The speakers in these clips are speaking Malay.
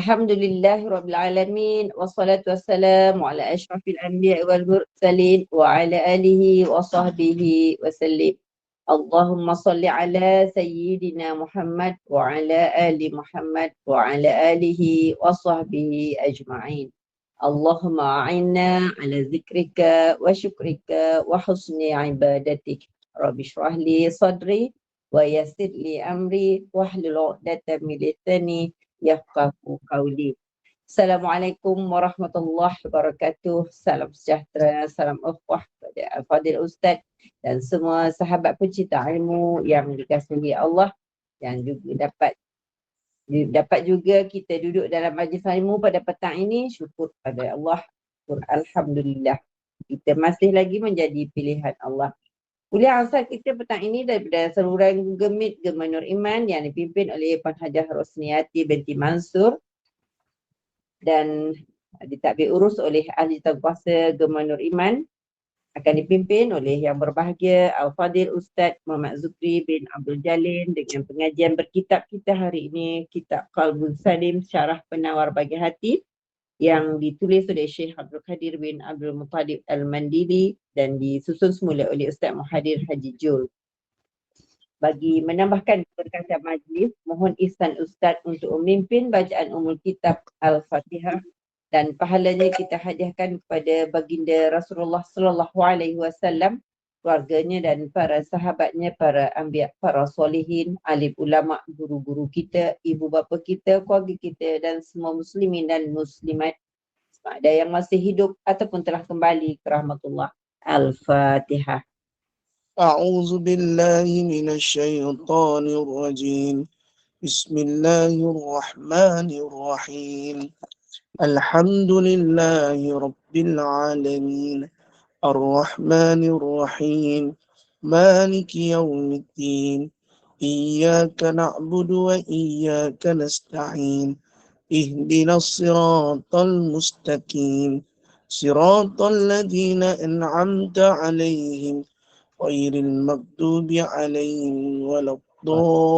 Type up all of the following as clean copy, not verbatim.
Alhamdulillahirabbil alamin wassalatu wassalamu ala asyrafil anbiya'i wal mursalin wa ala alihi wa sahbihi wasallim. Allahumma salli ala sayyidina Muhammad wa ala ali Muhammad wa ala alihi wa sahbihi ajma'in. Allahumma a'inna ala zikrika wa syukrika wa husni ibadatik. Rabbi shrah li sadri wa yassir li amri wahlul 'uqdatam min lisani yafqahu qawli. Assalamualaikum warahmatullahi wabarakatuh. Salam sejahtera, salam ukhuwah kepada Al-Fadhil Ustaz dan semua sahabat pencinta ilmu yang dikasihi Allah, yang juga dapat juga kita duduk dalam majlis ilmu pada petang ini. Syukur pada Allah. Syukur Alhamdulillah. Kita masih lagi menjadi pilihan Allah. Kuliah asal kita petang ini daripada saluran Gemit Gema Nur Iman yang dipimpin oleh Puan Hajah Rosniati binti Mansur dan ditadbir urus oleh ahli taukuasa Gema Nur Iman, akan dipimpin oleh yang berbahagia Al-Fadhil Ustaz Muhammad Zukri bin Abdul Jalil dengan pengajian berkitab kita hari ini, Kitab Qalbun Salim Syarah Penawar Bagi Hati, yang ditulis oleh Syekh Abdul Qadir bin Abdul Muttalib Al-Mandili dan disusun semula oleh Ustaz Muhadir Haji Jul. Bagi menambahkan keberkatan majlis, mohon ihsan Ustaz untuk memimpin bacaan umul kitab Al-Fatihah dan pahalanya kita hadiahkan kepada baginda Rasulullah sallallahu alaihi wasallam, keluarganya dan para sahabatnya, para anbiya, para solihin, alim ulama, guru-guru kita, ibu bapa kita, keluarga kita dan semua muslimin dan muslimat ada yang masih hidup ataupun telah kembali ke rahmatullah. Al-Fatihah. أعوذ بالله من الشيطان الرجيم بسم الله الرحمن الرحيم الحمد لله رب العالمين الرحمن الرحيم مالك يوم الدين إياك نعبد وإياك نستعين اهدنا الصراط المستقيم صراط الذين أنعمت عليهم غير المغضوب عليهم ولا الضالين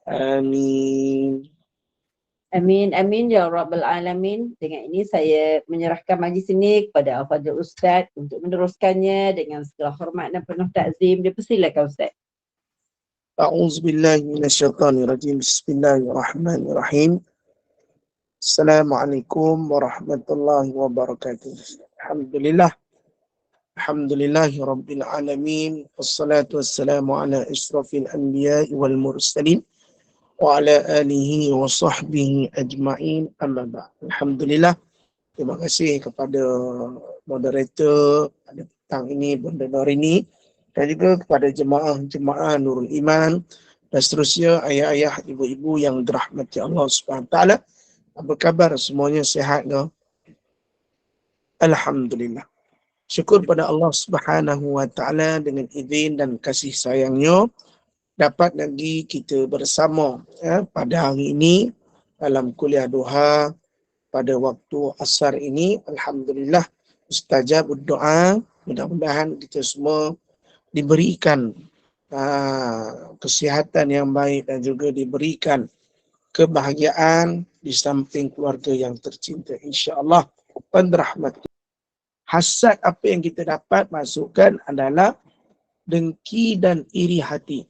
آمين. Amin, amin ya Rabbal Alamin. Dengan ini saya menyerahkan majlis ini kepada Al-Fadhil Ustaz untuk meneruskannya dengan segala hormat dan penuh takzim. Dipersilakan Ustaz. أعوذ بالله من الشيطان الرجيم بسم الله الرحمن الرحيم السلام عليكم ورحمة الله وبركاته. الحمد لله رب العالمين والصلاة والسلام على أشرف الأنبياء والمرسلين وعلى آله وصحبه أجمعين أما بعد. Alhamdulillah, terima kasih kepada moderator pada petang ini, Bunda ini, dan juga kepada jemaah Nurul Iman dan seterusnya, ayah-ayah, ibu-ibu yang dirahmati Allah SWT. Apa khabar semuanya, sihat ke? Alhamdulillah. Syukur pada Allah Subhanahu wa taala dengan izin dan kasih sayangnya dapat lagi kita bersama pada hari ini dalam kuliah duha pada waktu asar ini. Alhamdulillah, mustajab doa. Mudah-mudahan kita semua diberikan kesihatan yang baik dan juga diberikan kebahagiaan di samping keluarga yang tercinta, insya-Allah. Penrahmat. Hasad apa yang kita dapat masukkan adalah dengki dan iri hati.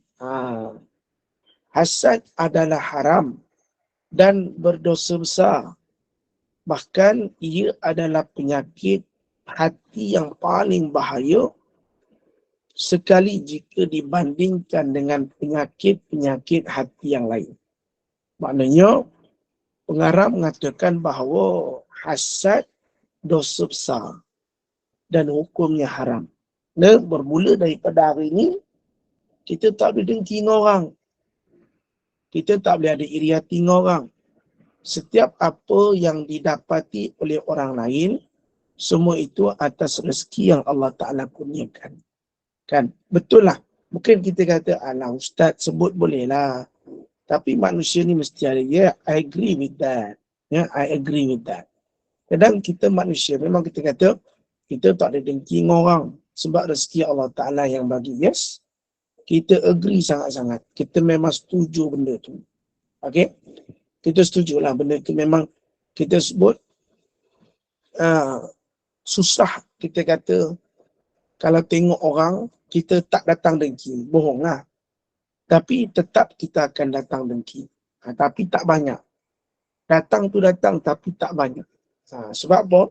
Hasad adalah haram dan berdosa besar. Bahkan ia adalah penyakit hati yang paling bahaya sekali jika dibandingkan dengan penyakit-penyakit hati yang lain. Maknanya, pengarang mengatakan bahawa hasad dosa besar dan hukumnya haram. Dan bermula daripada hari ini, kita tak boleh dengki dengan orang. Kita tak boleh ada iri hati dengan orang. Setiap apa yang didapati oleh orang lain, semua itu atas rezeki yang Allah Ta'ala kurniakan. Kan? Betul lah. Mungkin kita kata, alah Ustaz sebut boleh lah. Tapi manusia ni mesti ada. Yeah, I agree with that. Yeah, I agree with that. Kadang kita manusia, memang kita kata, kita tak ada dengki dengan orang sebab rezeki Allah Ta'ala yang bagi. Yes, kita agree sangat-sangat. Kita memang setuju benda tu. Okey? Kita setujulah benda tu memang kita sebut susah kita kata kalau tengok orang kita tak datang dengki. Bohong lah. Tapi tetap kita akan datang dengki. Tapi tak banyak. Datang tu datang tapi tak banyak. Sebab apa?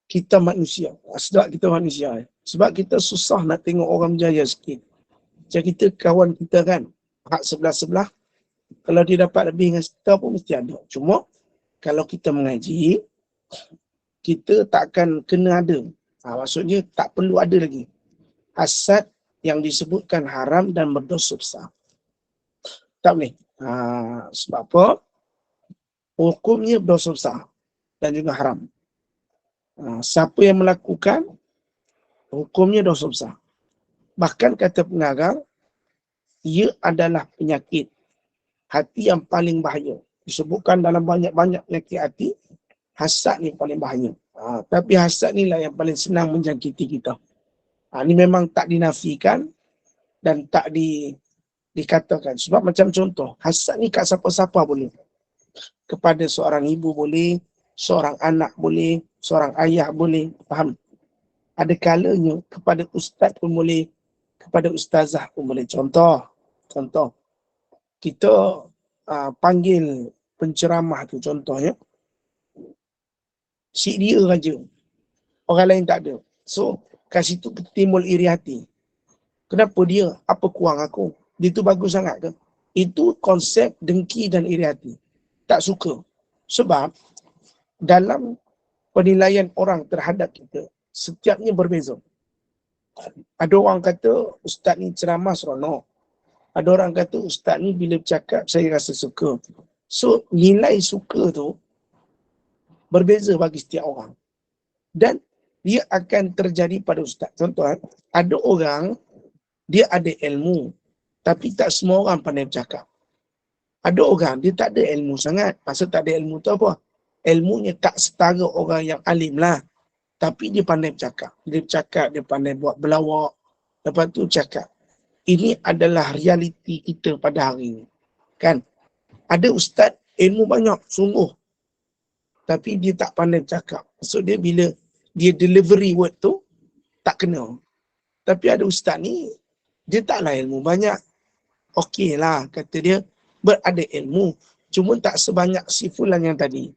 Kita manusia. Sebab kita manusia. Sebab kita susah nak tengok orang berjaya sikit. Macam kita kawan kita kan, hak sebelah-sebelah, kalau dia dapat lebih dengan kita pun mesti ada. Cuma kalau kita mengaji, kita tak akan kena ada. Maksudnya tak perlu ada lagi. Hasad yang disebutkan haram dan berdosa besar. Tak boleh. Sebab apa? Hukumnya berdosa besar dan juga haram. Siapa yang melakukan, hukumnya dosa besar. Bahkan kata pengarang, ia adalah penyakit hati yang paling bahaya. Disebutkan dalam banyak-banyak penyakit hati, hasad ni paling bahaya. Tapi hasad ni lah yang paling senang menjangkiti kita. Ini memang tak dinafikan dan tak dikatakan. Sebab macam contoh, hasad ni kat siapa-siapa boleh. Kepada seorang ibu boleh, seorang anak boleh, seorang ayah boleh. Faham? Ada kalanya kepada ustaz pun boleh, kepada ustazah pun boleh. Contoh, kita panggil penceramah tu contohnya, si dia saja, orang lain tak ada. So, kat situ timbul iri hati. Kenapa dia? Apa kurang aku? Dia tu bagus sangat ke? Itu konsep dengki dan iri hati. Tak suka. Sebab dalam penilaian orang terhadap kita, setiapnya berbeza. Ada orang kata ustaz ni ceramah seronok. Ada orang kata ustaz ni bila bercakap saya rasa suka. So nilai suka tu berbeza bagi setiap orang. Dan dia akan terjadi pada ustaz. Contoh, ada orang dia ada ilmu tapi tak semua orang pandai bercakap. Ada orang dia tak ada ilmu sangat. Maksud tak ada ilmu tu apa? Ilmunya tak setara orang yang alim lah. Tapi dia pandai bercakap. Dia bercakap, dia pandai buat berlawak. Lepas tu cakap. Ini adalah realiti kita pada hari ini. Kan? Ada ustaz ilmu banyak, sungguh. Tapi dia tak pandai bercakap. Maksud dia bila dia delivery word tu, tak kena. Tapi ada ustaz ni, dia taklah ilmu banyak. Okey lah, kata dia, berada ilmu. Cuma tak sebanyak si fulan yang tadi.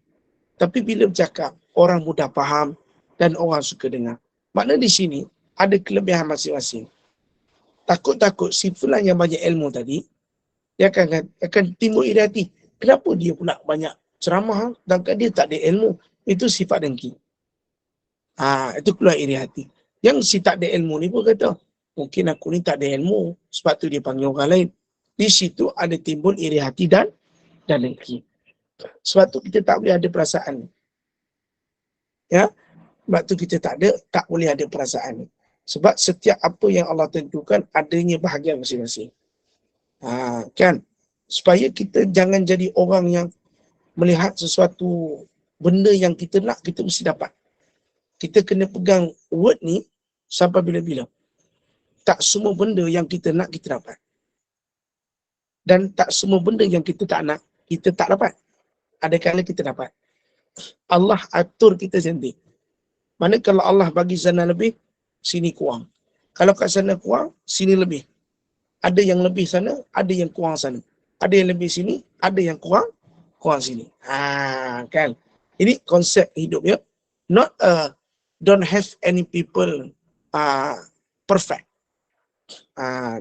Tapi bila bercakap, orang mudah faham dan orang suka dengar. Makna di sini, ada kelebihan masing-masing. Takut-takut si fulan yang banyak ilmu tadi, dia akan timbul iri hati. Kenapa dia pula banyak ceramah, sedangkan dia tak ada ilmu? Itu sifat dengki. Itu keluar iri hati. Yang si tak ada ilmu ni pun kata, mungkin aku ni tak ada ilmu, sebab tu dia panggil orang lain. Di situ ada timbul iri hati dan dengki. Sebab tu kita tak boleh ada perasaan. Ya, sebab tu kita tak boleh ada perasaan. Sebab setiap apa yang Allah tentukan adanya bahagian masing-masing. Kan? Supaya kita jangan jadi orang yang melihat sesuatu benda yang kita nak, kita mesti dapat. Kita kena pegang word ni sampai bila-bila. Tak semua benda yang kita nak, kita dapat. Dan tak semua benda yang kita tak nak, kita tak dapat. Ada kala kita dapat. Allah atur kita sendiri. Mana kalau Allah bagi sana lebih, sini kurang. Kalau kat sana kurang, sini lebih. Ada yang lebih sana, ada yang kurang sana. Ada yang lebih sini, ada yang kurang sini. Kan? Ini konsep hidup ya. Not don't have any people perfect.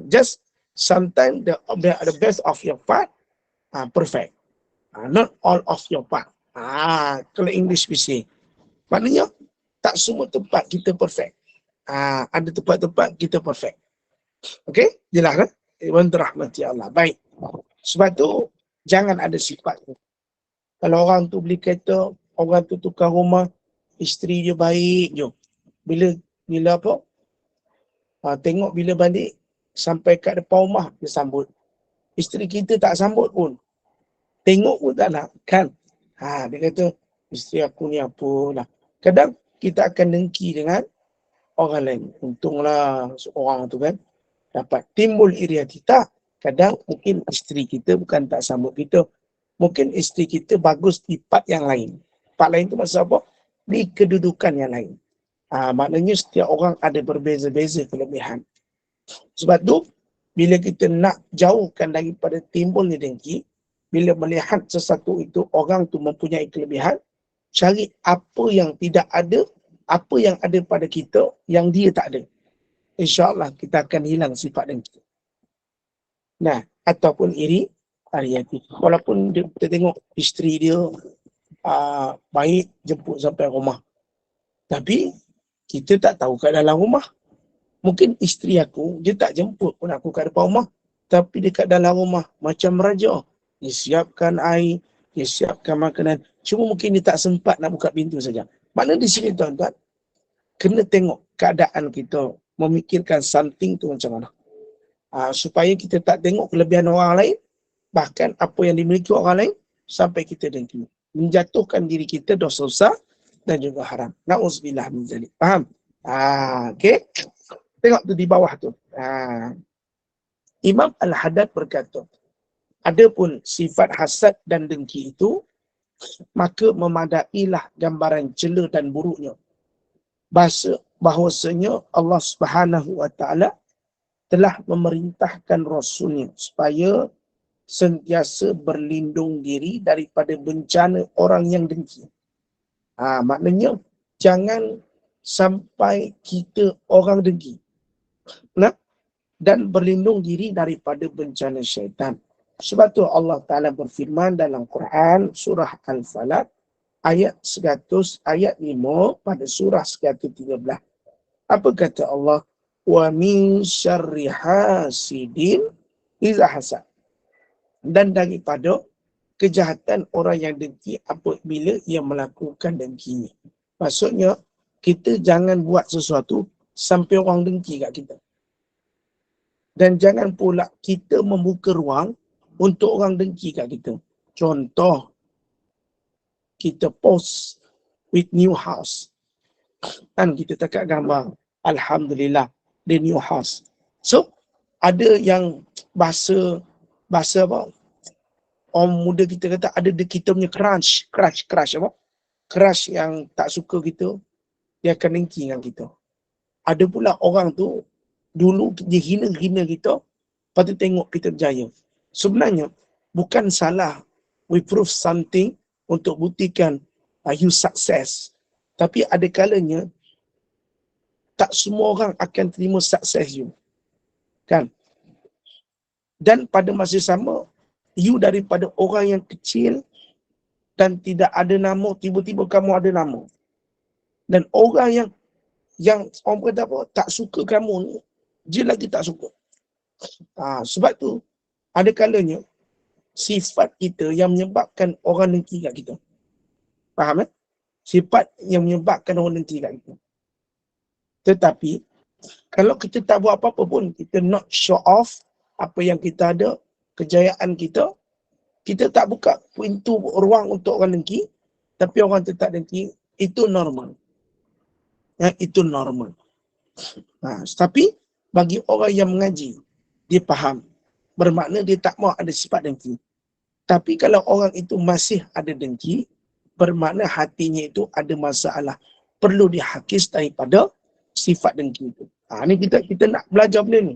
Just sometimes the best of your part perfect. Not all of your part. Kalau English we say. Maknanya tak semua tempat kita perfect. Ada tempat-tempat kita perfect. Okey? Jelas kan? Iwan rahmati Allah. Baik. Sebab tu jangan ada sifat tu. Kalau orang tu beli kereta, orang tu tukar rumah, isteri dia baik je. Bila apa? Tengok bila balik sampai kat depan rumah dia sambut. Isteri kita tak sambut pun. Tengok pun tak nak, kan? Dia kata isteri aku ni apalah. Kadang kita akan dengki dengan orang lain. Untunglah seorang tu kan dapat timbul iri hati. Tak, kadang mungkin isteri kita bukan tak sambut kita. Mungkin isteri kita bagus di part yang lain. Part lain tu maksud apa? Di kedudukan yang lain. Maknanya setiap orang ada berbeza-beza kelebihan. Sebab tu, bila kita nak jauhkan daripada timbulnya dengki, bila melihat sesuatu itu, orang tu mempunyai kelebihan, cari apa yang tidak ada, apa yang ada pada kita, yang dia tak ada. InsyaAllah kita akan hilang sifat dengki. Nah, ataupun iri hati. Walaupun kita tengok isteri dia baik, jemput sampai rumah. Tapi, kita tak tahu kat dalam rumah. Mungkin isteri aku, dia tak jemput pun aku kat depan rumah. Tapi dekat dalam rumah, macam raja. Dia siapkan air, dia siapkan makanan. Cuma mungkin dia tak sempat nak buka pintu saja. Maknanya di sini tuan-tuan, kena tengok keadaan kita, memikirkan something tu macam mana. Supaya kita tak tengok kelebihan orang lain, bahkan apa yang dimiliki orang lain, sampai kita dengki. Menjatuhkan diri kita dosa besar dan juga haram. Na'udzubillah min zalik. Faham? Okay. Tengok tu di bawah tu. Imam Al-Haddad berkata, adapun sifat hasad dan dengki itu, maka memadailah gambaran cela dan buruknya. Bahawasanya Allah Subhanahu wa Ta'ala telah memerintahkan Rasulnya supaya sentiasa berlindung diri daripada bencana orang yang dengki. Maknanya jangan sampai kita orang dengki. Dan berlindung diri daripada bencana syaitan. Sebab tu Allah Ta'ala berfirman dalam Quran surah Al-Falaq ayat 100, ayat 5 pada surah 113. Apa kata Allah? Wa min syarri hasidin iza hasad. Dan daripada kejahatan orang yang dengki apabila ia melakukan dengkinya. Maksudnya, kita jangan buat sesuatu sampai orang dengki kat kita. Dan jangan pula kita membuka ruang untuk orang dengki kat kita. Contoh, kita post with new house. Kan kita takat gambar, Alhamdulillah, the new house. So, ada yang bahasa apa? Orang muda kita kata ada kita punya crush apa? Crush yang tak suka kita, dia akan dengki dengan kita. Ada pula orang tu, dulu dia hina kita, lepas tu tengok kita berjaya. Sebenarnya, bukan salah we prove something untuk buktikan you success. Tapi ada kalanya, tak semua orang akan terima sukses you. Kan? Dan pada masa sama, you daripada orang yang kecil dan tidak ada nama, tiba-tiba kamu ada nama. Dan orang yang orang kata apa, tak suka kamu ni, dia lagi tak suka. Sebab tu, ada kalanya, sifat kita yang menyebabkan orang dengki kat kita. Faham? Sifat yang menyebabkan orang dengki kat kita. Tetapi, kalau kita tak buat apa-apa pun, kita not show off apa yang kita ada, kejayaan kita, kita tak buka pintu ruang untuk orang dengki, tapi orang tetap dengki, itu normal. Itu normal. Tapi, bagi orang yang mengaji, dia faham. Bermakna dia tak mahu ada sifat dengki. Tapi kalau orang itu masih ada dengki, bermakna hatinya itu ada masalah. Perlu dihakis daripada sifat dengki itu. Ni kita nak belajar benda ni.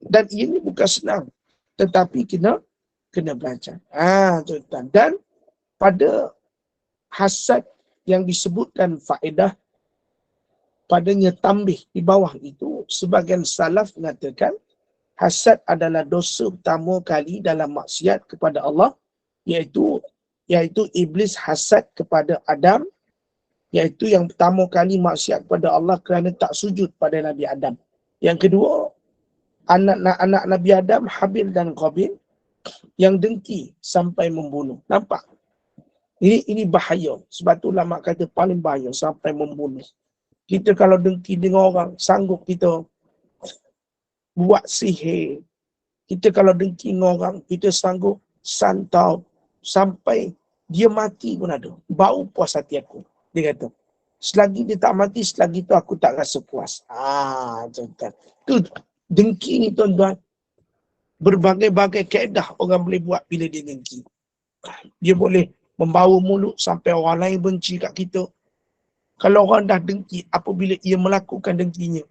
Dan ini bukan senang. Tetapi kena belajar. Tuan-tuan. Dan pada hasad yang disebutkan faedah, padanya tambih di bawah itu, sebagian salaf mengatakan, hasad adalah dosa pertama kali dalam maksiat kepada Allah, iaitu iblis hasad kepada Adam, iaitu yang pertama kali maksiat kepada Allah kerana tak sujud pada Nabi Adam. Yang kedua, anak-anak Nabi Adam, Habil dan Qabil, yang dengki sampai membunuh. Nampak? Ini bahaya. Sebab tu ulama kata paling bahaya sampai membunuh. Kita kalau dengki dengan orang, sanggup kita buat sihir. Kita kalau dengki dengan orang, kita sanggup santau sampai dia mati pun ada. Bau puas hati aku. Dia kata. Selagi dia tak mati, selagi tu aku tak rasa puas. Tuan-tuan. Tu dengki ni tuan-tuan. Berbagai-bagai kaedah orang boleh buat bila dia dengki. Dia boleh membawa mulut sampai orang lain benci kat kita. Kalau orang dah dengki, apabila ia melakukan dengkinya,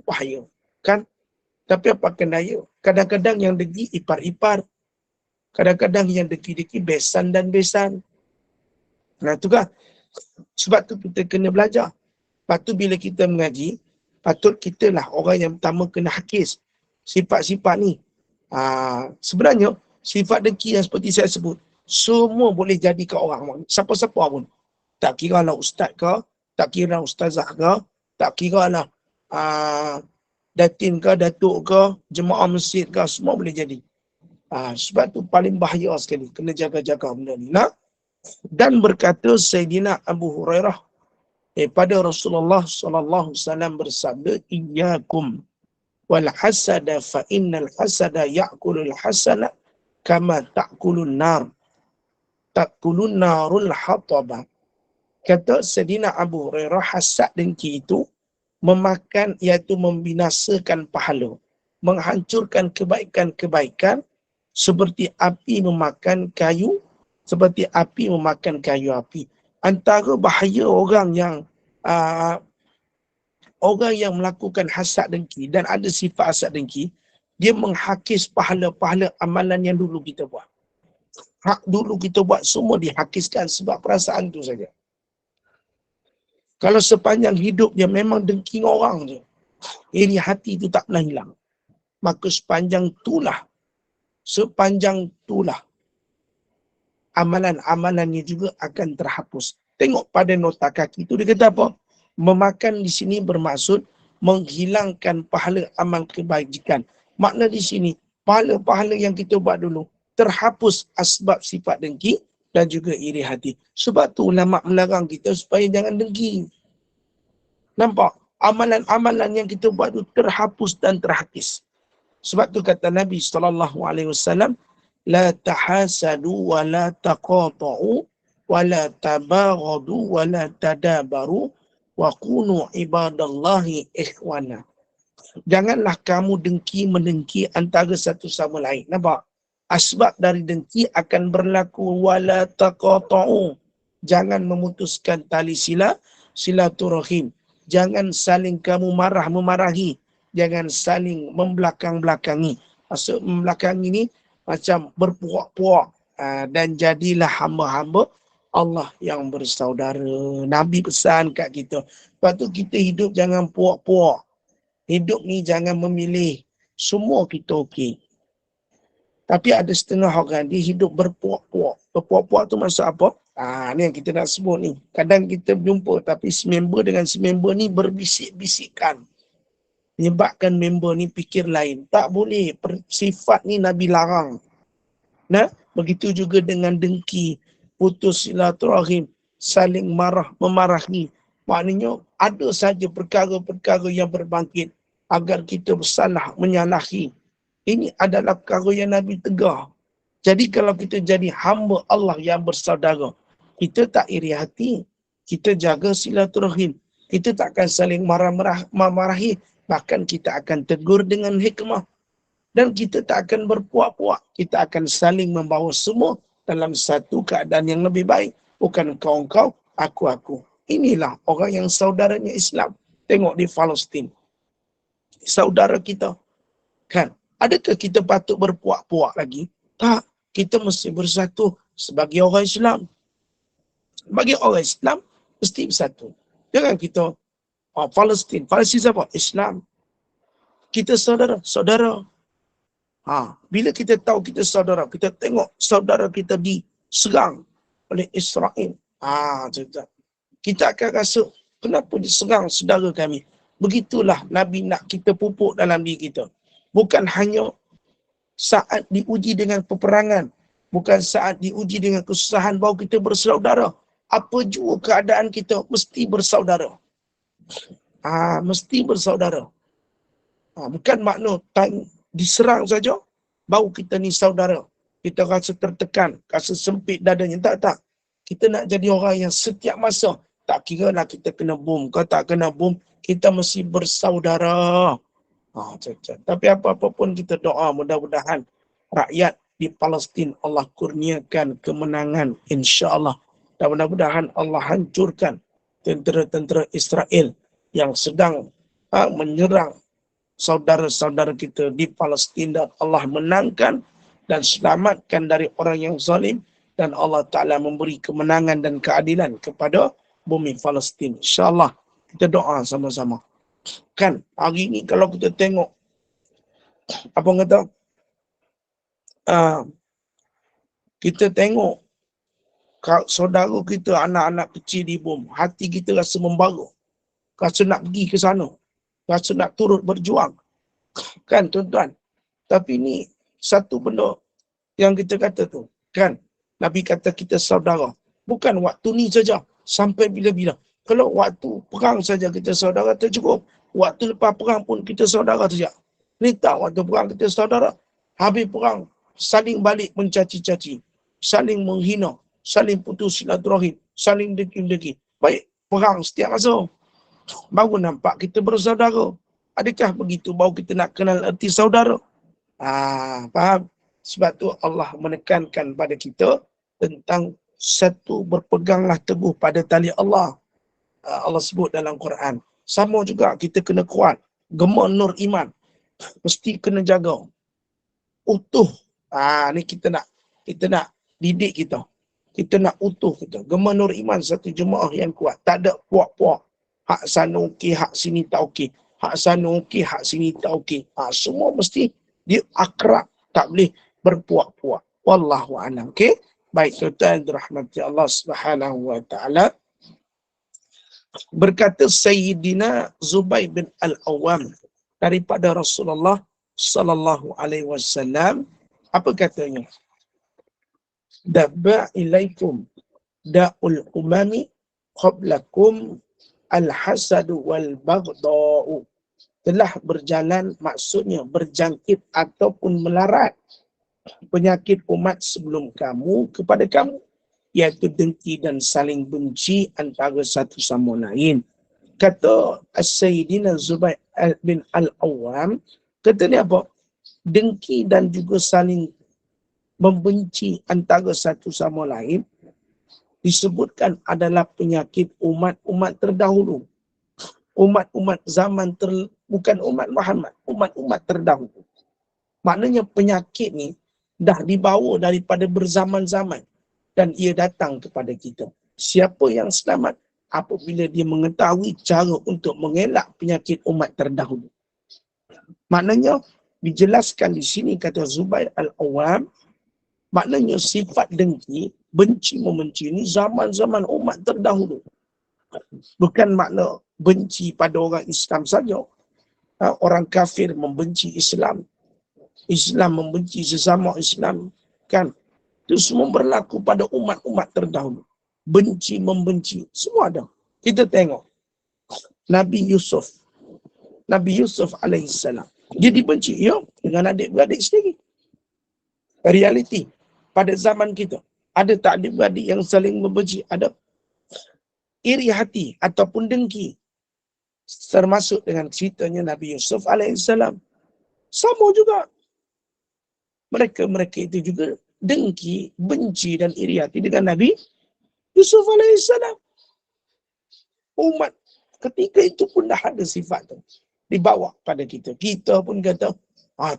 bahaya. Kan? Tapi apakan daya? Kadang-kadang yang dengki ipar-ipar. Kadang-kadang yang dengki-dengki besan dan besan. Nah, tu kan. Sebab tu kita kena belajar. Lepas tu bila kita mengaji, patut kita lah orang yang pertama kena hakis sifat-sifat ni. Sebenarnya, sifat dengki yang seperti saya sebut, semua boleh jadi ke orang. Siapa-siapa pun. Tak kira lah ustaz ke, tak kira lah ustazah ke, tak kira lah datin ke, datuk ke, jemaah masjid ke, semua boleh jadi. Sebab tu paling bahaya sekali. Kena jaga-jaga benda ni. Nah? Dan berkata Sayyidina Abu Hurairah pada Rasulullah sallallahu alaihi wasallam bersabda, "Iyyakum wal hasada fa innal hasada ya'kulul hasana kama ta'kulun nar. Ta'kulun narul hataba." Kata Sayyidina Abu Hurairah, hasad dengki itu memakan, iaitu membinasakan pahala, menghancurkan kebaikan-kebaikan seperti api memakan kayu, seperti api memakan kayu api. Antara bahaya orang yang melakukan hasad dengki dan ada sifat hasad dengki, dia menghakis pahala-pahala amalan yang dulu kita buat. Hak dulu kita buat semua dihakiskan sebab perasaan tu saja. Kalau sepanjang hidup dia memang dengki orang je, iri hati tu tak pernah hilang, maka sepanjang itulah amalan-amalannya juga akan terhapus. Tengok pada nota kaki tu dia kata apa? Memakan di sini bermaksud menghilangkan pahala amal kebajikan. Makna di sini, pahala-pahala yang kita buat dulu terhapus asbab sifat dengki dan juga iri hati. Sebab tu ulama melarang kita supaya jangan dengki. Nampak? Amalan-amalan yang kita buat tu terhapus dan terhakis. Sebab tu kata Nabi SAW, la tahasadu wa la taqata'u wa la tabaghadu wa la tadabaru wa kunu ibadallahi ikhwana. Janganlah kamu dengki-mendengki antara satu sama lain. Nampak? Asbab dari dengki akan berlaku wala taqata'u. Jangan memutuskan tali silaturahim. Jangan saling kamu memarahi. Jangan saling membelakang-belakangi. Maksud membelakangi ni macam berpuak-puak. Dan jadilah hamba-hamba Allah yang bersaudara. Nabi pesan kat kita. Lepas tu kita hidup jangan puak-puak. Hidup ni jangan memilih. Semua kita okey. Tapi ada setengah orang dia hidup berpuak-puak. Berpuak-puak tu maksud apa? Ni yang kita nak sebut ni. Kadang kita jumpa tapi semember dengan semember ni berbisik-bisikan. Menyebabkan member ni fikir lain. Tak boleh. Sifat ni Nabi larang. Nah, begitu juga dengan dengki, putus silaturahim, saling memarahi. Maknanya ada saja perkara-perkara yang berbangkit agar kita bersalah menyalahi. Ini adalah perkara yang Nabi tegar. Jadi kalau kita jadi hamba Allah yang bersaudara, kita tak iri hati, kita jaga silaturahim, kita tak akan saling marahi, bahkan kita akan tegur dengan hikmah. Dan kita tak akan berpuak-puak, kita akan saling membawa semua dalam satu keadaan yang lebih baik. Bukan kau-kau, aku-aku. Inilah orang yang saudaranya Islam. Tengok di Palestin. Saudara kita. Kan? Adakah kita patut berpuak-puak lagi? Tak. Kita mesti bersatu sebagai orang Islam. Bagi orang Islam, mesti bersatu. Jangan kita, Palestin. Palestin siapa? Islam. Kita saudara. Bila kita tahu kita saudara, kita tengok saudara kita diserang oleh Israel. Kita akan rasa, kenapa diserang saudara kami? Begitulah Nabi nak kita pupuk dalam diri kita. Bukan hanya saat diuji dengan peperangan, bukan saat diuji dengan kesusahan baru kita bersaudara. Apa jua keadaan kita, mesti bersaudara. Mesti bersaudara. Bukan makna diserang saja, baru kita ni saudara. Kita rasa tertekan, rasa sempit dadanya. Tak. Kita nak jadi orang yang setiap masa Tak kira lah kita kena bom ke tak kena bom, kita mesti bersaudara. Tapi apa-apa pun kita doa mudah-mudahan rakyat di Palestin Allah kurniakan kemenangan insya-Allah. Dan mudah-mudahan Allah hancurkan tentera-tentera Israel yang sedang menyerang saudara-saudara kita di Palestin, dan Allah menangkan dan selamatkan dari orang yang zalim, dan Allah Ta'ala memberi kemenangan dan keadilan kepada bumi Palestin. InsyaAllah kita doa sama-sama. Kan hari ini kalau kita tengok apa orang kata, kita tengok saudara kita, anak-anak kecil dibom, hati kita rasa membara, rasa nak pergi ke sana, rasa nak turut berjuang. Kan tuan-tuan? Tapi ni satu benda yang kita kata tu, kan? Nabi kata kita saudara. Bukan waktu ni saja, sampai bila-bila. Kalau waktu perang saja kita saudara tu cukup. Waktu lepas perang pun kita saudara saja. Ni tak waktu perang kita saudara. Habis perang, saling balik mencaci-caci, saling menghina, saling putus silaturahim, saling deki-deki. Baik, perang setiap masa. Baru nampak kita bersaudara. Adakah begitu baru kita nak kenal erti saudara? Faham? Sebab tu Allah menekankan pada kita tentang satu, berpeganglah teguh pada tali Allah. Allah sebut dalam Quran. Sama juga kita kena kuat. Gema nur iman. Mesti kena jaga. Utuh. Ni kita nak didik kita. Kita nak utuh kita. Gema nur iman, satu jemaah yang kuat. Tak ada puak-puak. Hak sana okey, hak sini tak okey. Hak sana okey, hak sini tak okey. Semua mesti dia akrab. Tak boleh berpuak-puak. Wallahu a'lam. Okey? Baik, tuan-tuan dirahmati Allah Subhanahu wa taala. Berkata Sayyidina Zubair bin Al-Awwam daripada Rasulullah sallallahu alaihi wasallam, apa katanya? Dabba ilaikum da'ul umami qablakum al-hasadu wal baghda'u. Telah berjalan, maksudnya berjangkit ataupun melarat penyakit umat sebelum kamu kepada kamu, iaitu dengki dan saling benci antara satu sama lain. Kata Sayyidina Zubair bin Al-Awwam, kata ni apa? Dengki dan juga saling membenci antara satu sama lain disebutkan adalah penyakit umat-umat terdahulu. Umat-umat zaman bukan umat Muhammad, umat-umat terdahulu. Maknanya penyakit ni dah dibawa daripada berzaman-zaman dan ia datang kepada kita. Siapa yang selamat? Apabila dia mengetahui cara untuk mengelak penyakit umat terdahulu. Maknanya dijelaskan di sini, kata Zubair Al-Awwam, maknanya sifat dengki, benci membenci ini zaman-zaman umat terdahulu. Bukan makna benci pada orang Islam saja. Orang kafir membenci Islam, Islam membenci sesama Islam, kan? Itu semua berlaku pada umat-umat terdahulu. Benci membenci semua ada. Kita tengok Nabi Yusuf alaihissalam, dia dibenci dengan adik-beradik sendiri. Realiti pada zaman kita, ada tak adik-beradik yang saling membenci? Ada. Iri hati ataupun dengki, termasuk dengan ceritanya Nabi Yusuf alaihissalam. Sama juga. Mereka itu juga dengki, benci dan iri hati dengan Nabi Yusuf alaihissalam. Umat ketika itu pun dah ada sifat tu dibawa pada kita. Kita pun kata,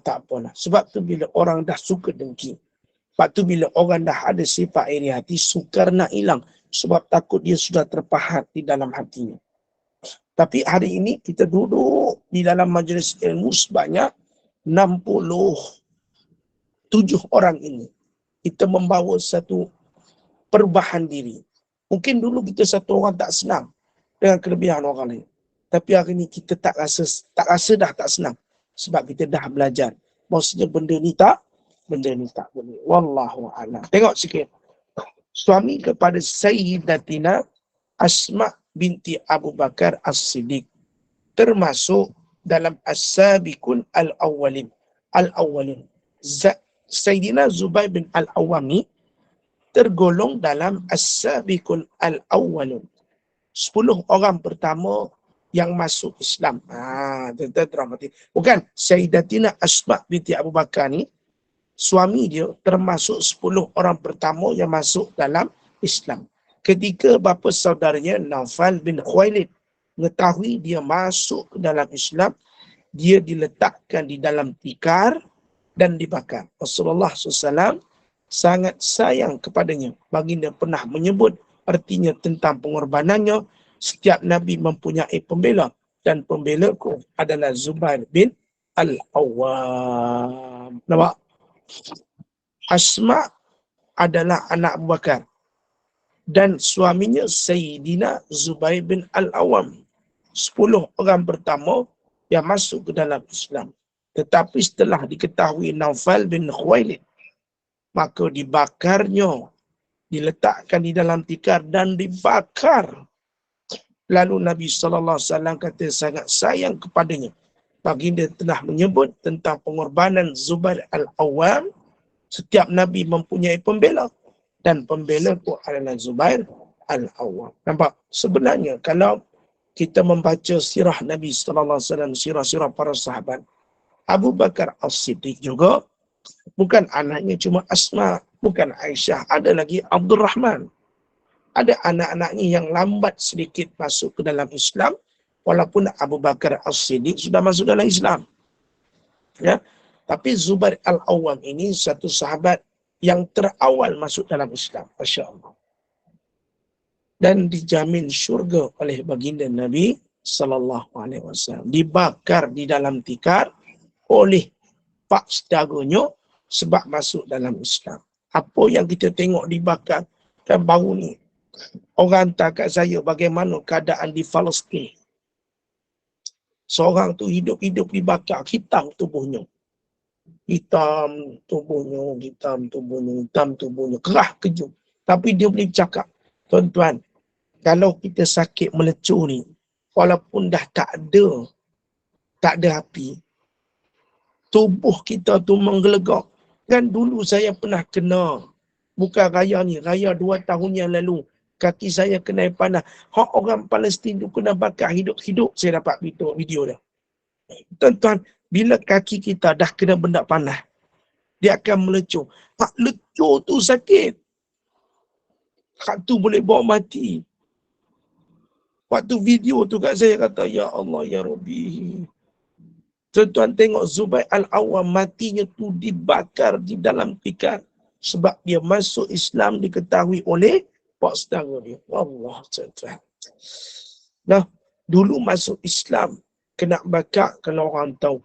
tak apalah. Sebab tu bila orang dah suka dengki, sebab tu bila orang dah ada sifat iri hati, sukar nak hilang. Sebab takut dia sudah terpahat di dalam hatinya. Tapi hari ini kita duduk di dalam majlis ilmu sebanyak 67 orang ini. Kita membawa satu perubahan diri. Mungkin dulu kita satu orang tak senang dengan kelebihan orang lain. Tapi hari ini kita tak rasa dah tak senang. Sebab kita dah belajar. Maksudnya benda ni tak boleh. Wallahu a'lam. Tengok sikit. Suami kepada Sayyidatina Asma binti Abu Bakar As-Siddiq, termasuk dalam As-Sabiqun Al-Awwalin. Sayyidina Zubair bin Al-Awwam ni tergolong dalam As-Sabiqun Al-Awwalun. 10 orang pertama yang masuk Islam. Tuan-tuan terhormati. Bukan, Sayyidatina Asma binti Abu Bakar ni, suami dia termasuk 10 orang pertama yang masuk dalam Islam. Ketika bapa saudaranya Naufal bin Khuwailid mengetahui dia masuk ke dalam Islam, dia diletakkan di dalam tikar dan dibakar. Rasulullah SAW sangat sayang kepadanya. Baginda pernah menyebut artinya tentang pengorbanannya. Setiap Nabi mempunyai pembela, dan pembelaku adalah Zubair bin Al-Awwam. Nampak? Asma adalah anak Abu Bakar dan suaminya Sayyidina Zubair bin Al-Awwam. 10 orang pertama yang masuk ke dalam Islam. Tetapi setelah diketahui Naufal bin Khuwailid, maka dibakarnya, diletakkan di dalam tikar dan dibakar. Lalu Nabi SAW kata sangat sayang kepadanya. Baginda telah menyebut tentang pengorbanan Zubair Al-Awwam. Setiap Nabi mempunyai pembela, dan pembela itu adalah Zubair Al-Awwam. Nampak? Sebenarnya kalau kita membaca sirah Nabi SAW, sirah-sirah para sahabat, Abu Bakar As-Siddiq juga bukan anaknya cuma Asma, bukan Aisyah, ada lagi Abdul Rahman. Ada anak-anaknya yang lambat sedikit masuk ke dalam Islam, walaupun Abu Bakar As-Siddiq sudah masuk dalam Islam. Ya, tapi Zubair Al-Awwam ini satu sahabat yang terawal masuk dalam Islam. Masya Allah. Dan dijamin syurga oleh baginda Nabi SAW. Dibakar di dalam tikar oleh pak saudaranya sebab masuk dalam Islam. Apa yang kita tengok dibakar, kan baru ni orang hantar kat saya bagaimana keadaan di Palestin. Seorang tu hidup-hidup dibakar, hitam tubuhnya. Hitam tubuhnya, kerah kejut. Tapi dia boleh cakap, tuan-tuan, kalau kita sakit melecur ni, walaupun dah tak ada api, tubuh kita tu menggelegak. Kan dulu saya pernah kena, bukan raya ni, raya 2 tahun yang lalu, kaki saya kena air panas. Hak orang Palestin tu kena bakar hidup-hidup, saya dapat video dah. Tuan-tuan, bila kaki kita dah kena benda panas, dia akan melecur. Hak lecur tu sakit. Hak tu boleh bawa mati. Waktu video tu kat saya kata, ya Allah, ya Rabbi. Tuan-tuan tengok Zubair Al-Awwam matinya tu dibakar di dalam tikar. Sebab dia masuk Islam diketahui oleh pak saudara dia. Allah, tuan-tuan. Nah, dulu masuk Islam, kena bakar kalau orang tahu.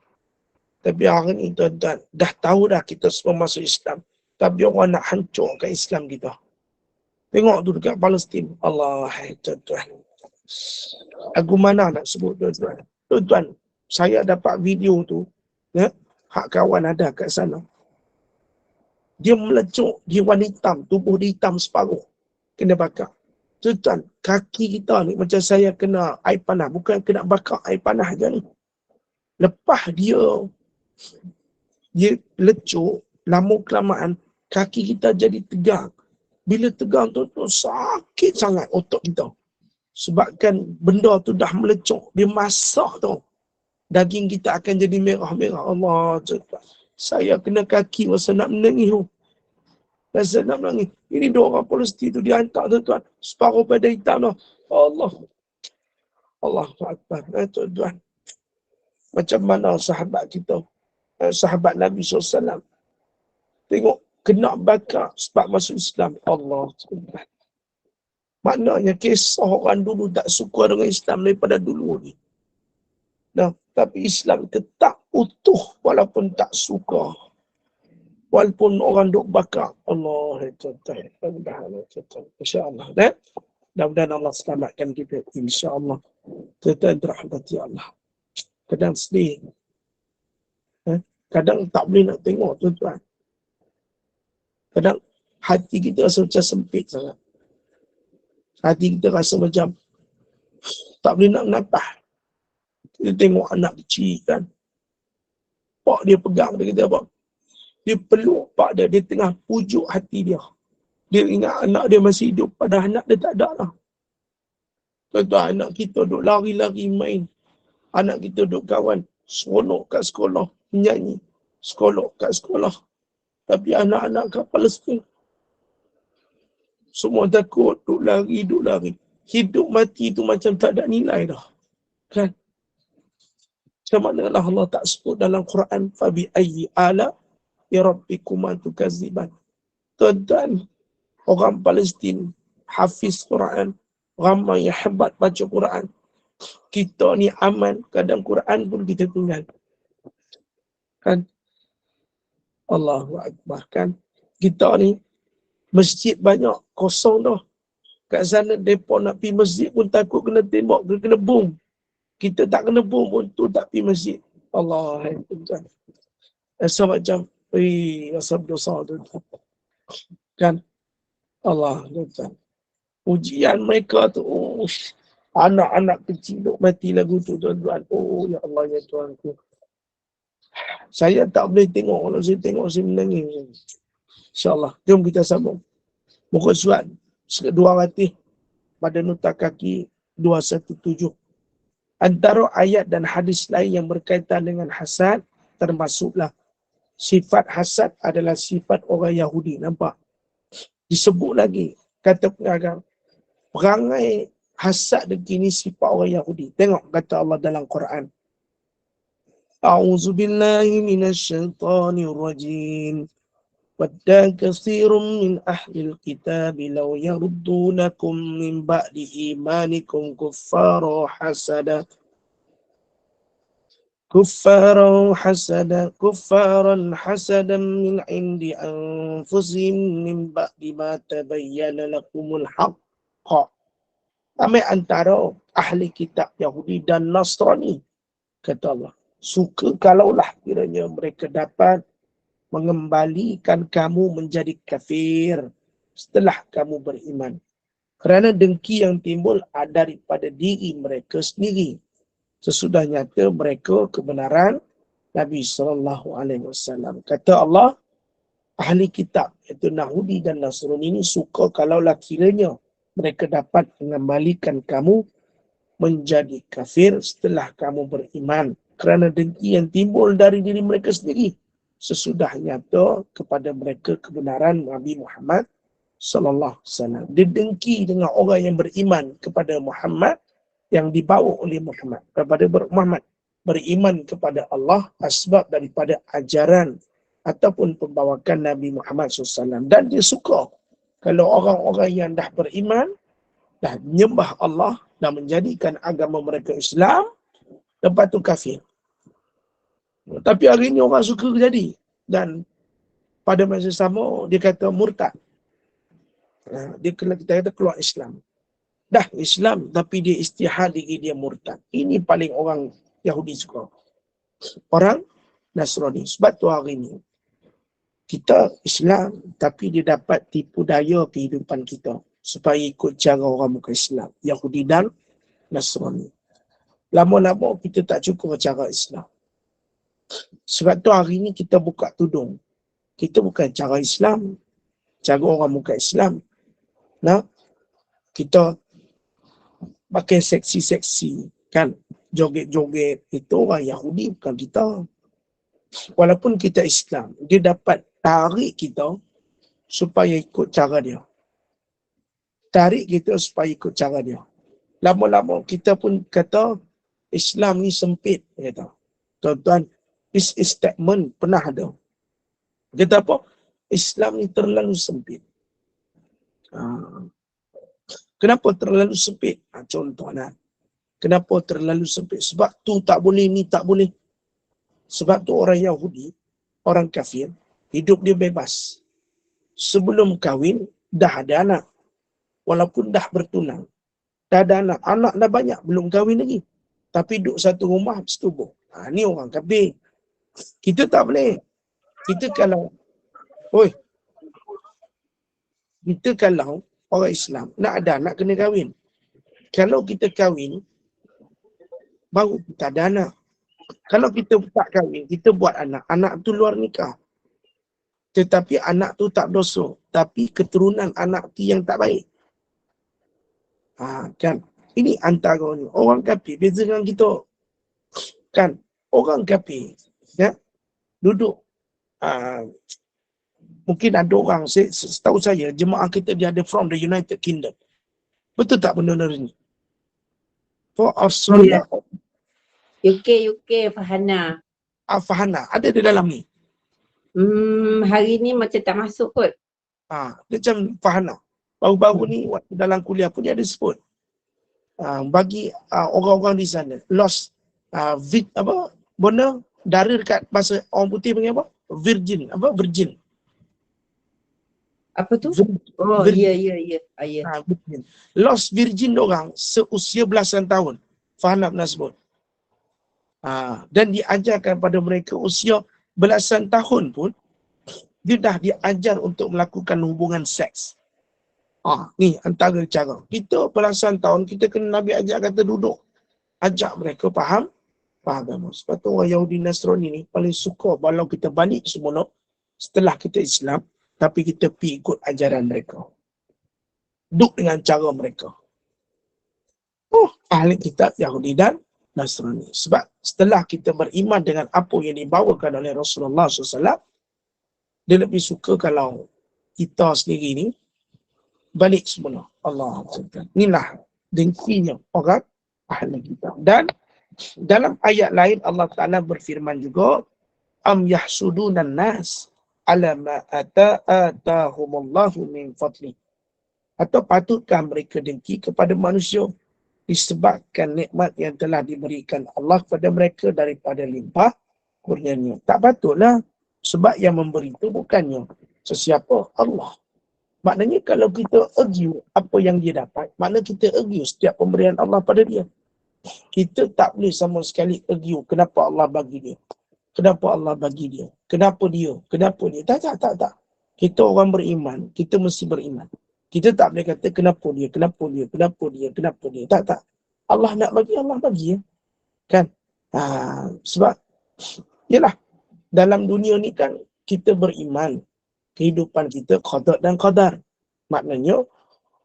Tapi hari ni tuan-tuan, dah tahu dah kita semua masuk Islam. Tapi orang nak hancurkan Islam kita. Tengok tu dekat Palestin. Allah, tuan-tuan. Aku mana nak sebut tuan-tuan. Tuan-tuan, saya dapat video tu. Ya, hak kawan ada kat sana. Dia melecuk, dia warna hitam. Tubuh dia hitam separuh. Kena bakar. Tuan-tuan, kaki kita ni macam saya kena air panas. Bukan kena bakar air panas je ni. Lepas dia lecuk, lama-kelamaan, kaki kita jadi tegang. Bila tegang tu sakit sangat otot kita. Sebabkan benda tu dah melecuk, dia masak tu. Daging kita akan jadi merah-merah. Allah, cepat. Saya kena kaki masa nak menangis tu. Rasa nak menangis. Ini 2 orang Palestin tu dia hantar tuan-tuan. Separuh pada hitam tu. Allah. Allah Akbar. Tuan-tuan. Macam mana sahabat kita, sahabat Nabi SAW. Tengok, kena bakar sebab masuk Islam. Allah. Maknanya kisah orang dulu tak suka dengan Islam daripada dulu ni. Nah, tapi Islam tetap utuh walaupun tak suka. Walaupun orang duk bakar. Allah. InsyaAllah. Mudah-mudahan Allah selamatkan kita. InsyaAllah. Kita dirahmati Allah. Kadang sedih. Kadang tak boleh nak tengok, tuan-tuan. Kadang hati kita rasa macam sempit sangat. Hati kita rasa macam tak boleh nak menapah. Kita tengok anak kecil kan. Pak dia pegang, dia kata apa? Dia peluk pak dia, dia tengah pujuk hati dia. Dia ingat anak dia masih hidup, padahal anak dia tak ada lah. Tuan-tuan, anak kita duk lari-lari main. Anak kita duk kawan. Seronok kat sekolah. Menyanyi. Sekolah kat sekolah. Tapi anak-anak kat Palestin. Semua takut. Duk lari, duk lari. Hidup mati tu macam tak ada nilai dah. Kan? Macam mana Allah tak sebut dalam Quran. Fabi ayyi ala ya rabbikuma tukaziban. Tuan-tuan, orang Palestin hafiz Quran. Ramai yang hebat baca Quran. Kita ni aman. Kadang Quran pun kita tinggal. Kan? Allahu Akbar. Kan? Kita ni masjid banyak. Kosong dah. Kat sana mereka nak pergi masjid pun takut kena tembak. Kena bom. Kita tak kena bom pun tu tak pergi masjid. Allah. Tuan. Rasa macam rasa berdosa tu. Kan? Allah. Tuan. Ujian mereka tu. Anak-anak kecil duk mati lagu tu tuan-tuan. Oh ya Allah ya Tuhanku. Saya tak boleh tengok. Kalau saya tengok saya menangis. InsyaAllah. Jom kita sambung. Muka surat 200 pada nota kaki 217. Antara ayat dan hadis lain yang berkaitan dengan hasad termasuklah sifat hasad adalah sifat orang Yahudi. Nampak? Disebut lagi kata pengarang. Perangai hasad begini sifat orang Yahudi. Tengok kata Allah dalam Quran. A'udzubillahi minasyaitonirrajim. Wadda katsirun min ahlil kitab law yaruddunakum min ba'di imanikum kuffaran hasadan min indi anfusihim min ba'di ma tabayyana lakumul haqq. Ramai antara ahli kitab Yahudi dan Nasrani, kata Allah, suka kalaulah kiranya mereka dapat mengembalikan kamu menjadi kafir setelah kamu beriman. Kerana dengki yang timbul daripada diri mereka sendiri. Sesudah nyata mereka kebenaran Nabi SAW. Kata Allah, ahli kitab, iaitu Yahudi dan Nasrani ini suka kalaulah kiranya mereka dapat mengembalikan kamu menjadi kafir setelah kamu beriman. Kerana dengki yang timbul dari diri mereka sendiri. Sesudah nyata kepada mereka kebenaran Nabi Muhammad sallallahu alaihi wasallam. Didengki dengan orang yang beriman kepada Muhammad yang dibawa oleh Muhammad, kepada Muhammad beriman kepada Allah sebab daripada ajaran ataupun pembawakan Nabi Muhammad SAW. Dan dia suka kalau orang-orang yang dah beriman, dah menyembah Allah dan menjadikan agama mereka Islam, lepas tu kafir. Tapi hari ini orang suka jadi. Dan pada masa sama, dia kata murtad. Dia kata keluar Islam. Dah Islam, tapi dia istihad diri dia murtad. Ini paling orang Yahudi suka. Orang Nasrani. Sebab tu hari ini, kita Islam, tapi dia dapat tipu daya kehidupan kita. Supaya ikut cara orang bukan Islam. Yahudi dan Nasrani. Lama-lama kita tak cukup cara Islam. Sebab tu hari ini kita buka tudung. Kita bukan cara Islam. Cara orang bukan Islam. Nah, kita pakai seksi-seksi. Kan? Joget-joget. Itu orang Yahudi bukan kita. Walaupun kita Islam. Dia dapat tarik kita supaya ikut cara dia. Tarik kita supaya ikut cara dia. Lama-lama kita pun kata Islam ni sempit. Kata. Tuan-tuan, this statement pernah ada. Kata apa? Islam ni terlalu sempit. Kenapa terlalu sempit? Contohnya. Kenapa terlalu sempit? Sebab tu tak boleh, ni tak boleh. Sebab tu orang Yahudi, orang kafir, hidup dia bebas. Sebelum kahwin, dah ada anak. Walaupun dah bertunang. Dah ada anak. Anak dah banyak, belum kahwin lagi. Tapi duduk satu rumah, bersetubuh. Ni orang kafir. Kita tak boleh. Kita kalau orang Islam nak ada anak kena kahwin. Kalau kita kahwin, baru kita ada anak. Kalau kita tak kahwin, kita buat anak. Anak tu luar nikah. Tetapi anak tu tak berdosa. Tapi keturunan anak tu yang tak baik. Kan? Ini antara ni. Orang kafir beza dengan kita. Kan? Orang kafir ya, duduk mungkin ada orang, setahu saya jemaah kita dia ada from the United Kingdom. Betul tak benda ni? For Australia, UK, Fahana. Fahana ada di dalam ni. Hari ni macam tak masuk kot. Dia macam Fahana. Baru-baru ni waktu dalam kuliah pun dia ada sebut. Bagi orang-orang di sana lost benda dara dekat bahasa orang putih panggil apa? Virgin. Apa tu? Virgin. Ya. Virgin. Lost virgin orang seusia belasan tahun. Fahana pernah sebut. Dan diajarkan pada mereka usia belasan tahun pun dia dah diajar untuk melakukan hubungan seks. Ni antara cara. Kita belasan tahun kita kena Nabi ajak kata duduk. Ajak mereka faham agama. Sebab tu orang Yahudi Nasrani ni paling suka walau kita balik semula setelah kita Islam, tapi kita pergi ikut ajaran mereka. Duduk dengan cara mereka. Ahli kitab Yahudi dan Nasrani. Sebab setelah kita beriman dengan apa yang dibawakan oleh Rasulullah SAW, dia lebih suka kalau kita sendiri ni balik semula. Allah SWT. Inilah dengkinya orang ahli kitab. Dan dalam ayat lain Allah Ta'ala berfirman juga, am yahsudunan nas ala ma atahumullahu min fadli. Atau patutkah mereka dengki kepada manusia disebabkan nikmat yang telah diberikan Allah kepada mereka daripada limpah kurnianya. Tak patutlah, sebab yang memberi itu bukannya sesiapa, Allah. Maknanya kalau kita argue apa yang dia dapat, maknanya kita argue setiap pemberian Allah pada dia. Kita tak boleh sama sekali argue kenapa Allah bagi dia. Kenapa Allah bagi dia? Kenapa dia? Kenapa dia? Tak. Kita orang beriman, kita mesti beriman. Kita tak boleh kata kenapa dia. Tak. Allah nak bagi, Allah bagi ya. Kan? Sebab yalah, dalam dunia ni kan kita beriman. Kehidupan kita qada dan qadar. Maknanya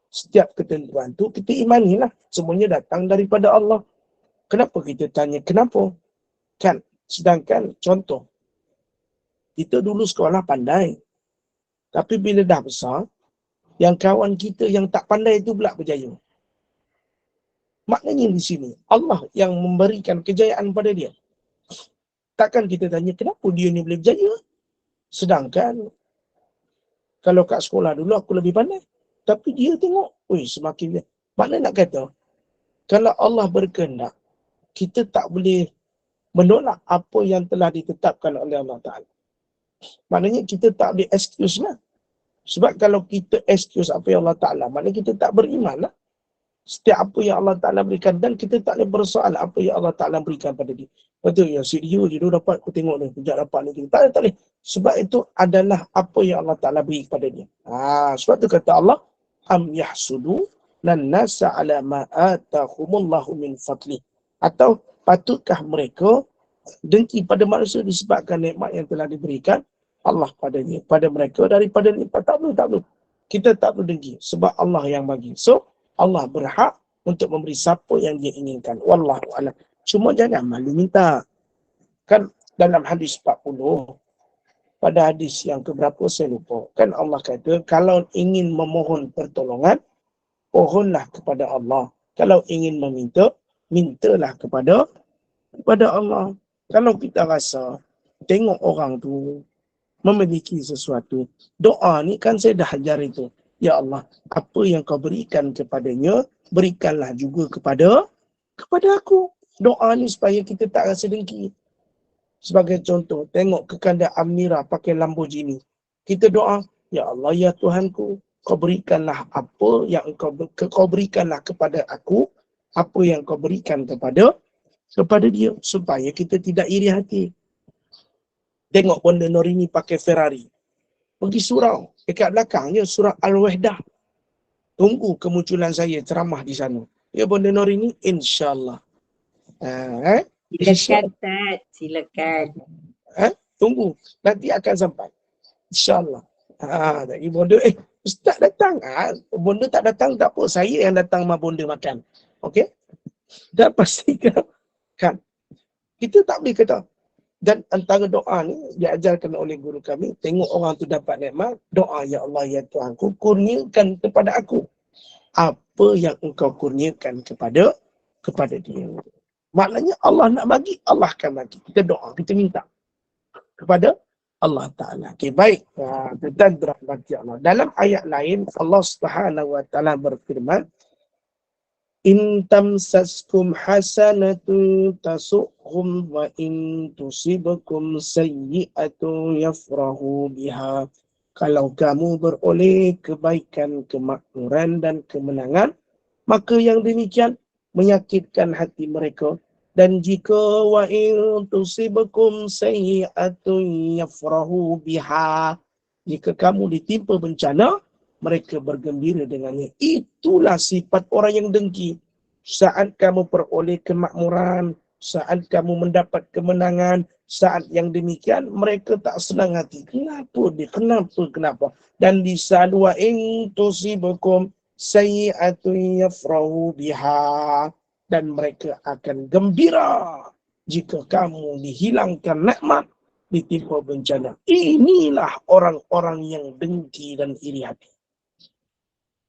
setiap ketentuan tu kita imanilah. Semuanya datang daripada Allah. Kenapa kita tanya kenapa? Kan? Sedangkan contoh, kita dulu sekolah pandai. Tapi bila dah besar, yang kawan kita yang tak pandai itu pula berjaya. Maknanya di sini, Allah yang memberikan kejayaan pada dia. Takkan kita tanya kenapa dia ni boleh berjaya? Sedangkan kalau kat sekolah dulu aku lebih pandai. Tapi dia tengok, semakin dia. Maknanya nak kata, kalau Allah berkehendak, kita tak boleh menolak apa yang telah ditetapkan oleh Allah Ta'ala. Maknanya kita tak boleh excuse lah. Sebab kalau kita excuse apa yang Allah Ta'ala, maknanya kita tak beriman lah. Setiap apa yang Allah Ta'ala berikan, dan kita tak boleh bersoal apa yang Allah Ta'ala berikan pada dia. Betul ya, si dia dapat, aku tengok ni, sekejap dapat ni. Tak boleh. Sebab itu adalah apa yang Allah Ta'ala beri kepada dia. Sebab tu kata Allah, am yahsudu lan nasa ala ma atahumullahu min fadli. Atau patutkah mereka dengki pada manusia disebabkan nikmat yang telah diberikan Allah padanya, pada mereka daripada nikmat. Tak perlu. Kita tak perlu dengki sebab Allah yang bagi. So, Allah berhak untuk memberi siapa yang dia inginkan. Wallahu a'lam. Cuma jangan malu minta. Kan dalam hadis 40, pada hadis yang keberapa saya lupa, kan Allah kata, kalau ingin memohon pertolongan, mohonlah kepada Allah. Kalau ingin meminta, mintalah kepada Allah. Kalau kita rasa tengok orang tu memiliki sesuatu, doa ni kan saya dah ajar itu. Ya Allah, apa yang kau berikan kepadanya, berikanlah juga kepada aku. Doa ni supaya kita tak rasa dengki. Sebagai contoh, tengok kekanda Amira pakai Lamborghini. Kita doa, ya Allah, ya Tuhanku, kau berikanlah apa yang kau berikanlah kepada aku, apa yang kau berikan kepada dia, supaya kita tidak iri hati. Tengok Bonda Norini pakai Ferrari. Pergi surau. Dekat belakangnya surah Al-Wahdah. Tunggu kemunculan saya ceramah di sana. Ya Bonda Norini, insyaAllah. Silakan. Tunggu. Nanti akan sampai. InsyaAllah. Bonda, Ustaz datang. Bonda tak datang, tak apa. Saya yang datang sama Bonda makan. Okey? Dan pastikan kita tak boleh kata. Dan antara doa ni diajarkan oleh guru kami, tengok orang tu dapat nikmat, doa, ya Allah ya Tuhanku, kurniakan kepada aku apa yang engkau kurniakan kepada dia. Maknanya Allah nak bagi, Allah akan bagi. Kita doa, kita minta kepada Allah Ta'ala. Okey, baik. Tuan dirahmati Allah. Dalam ayat lain, Allah Subhanahu Wa Ta'ala berfirman, in tamsaskum hasanatun tasukhum wa in tusibakum sayyi'atun yafrahu biha. Kalau kamu beroleh kebaikan, kemakmuran dan kemenangan, maka yang demikian menyakitkan hati mereka. Dan jika wa in tusibakum sayyi'atun yafrahu biha, jika kamu ditimpa bencana, mereka bergembira dengannya. Itulah sifat orang yang dengki. Saat kamu peroleh kemakmuran, saat kamu mendapat kemenangan, saat yang demikian mereka tak senang hati. Kenapa? Dan disalu wa in tusibakum sayyi'atun yafrahu biha, dan mereka akan gembira jika kamu dihilangkan nikmat, ditimpa bencana. Inilah orang-orang yang dengki dan iri hati.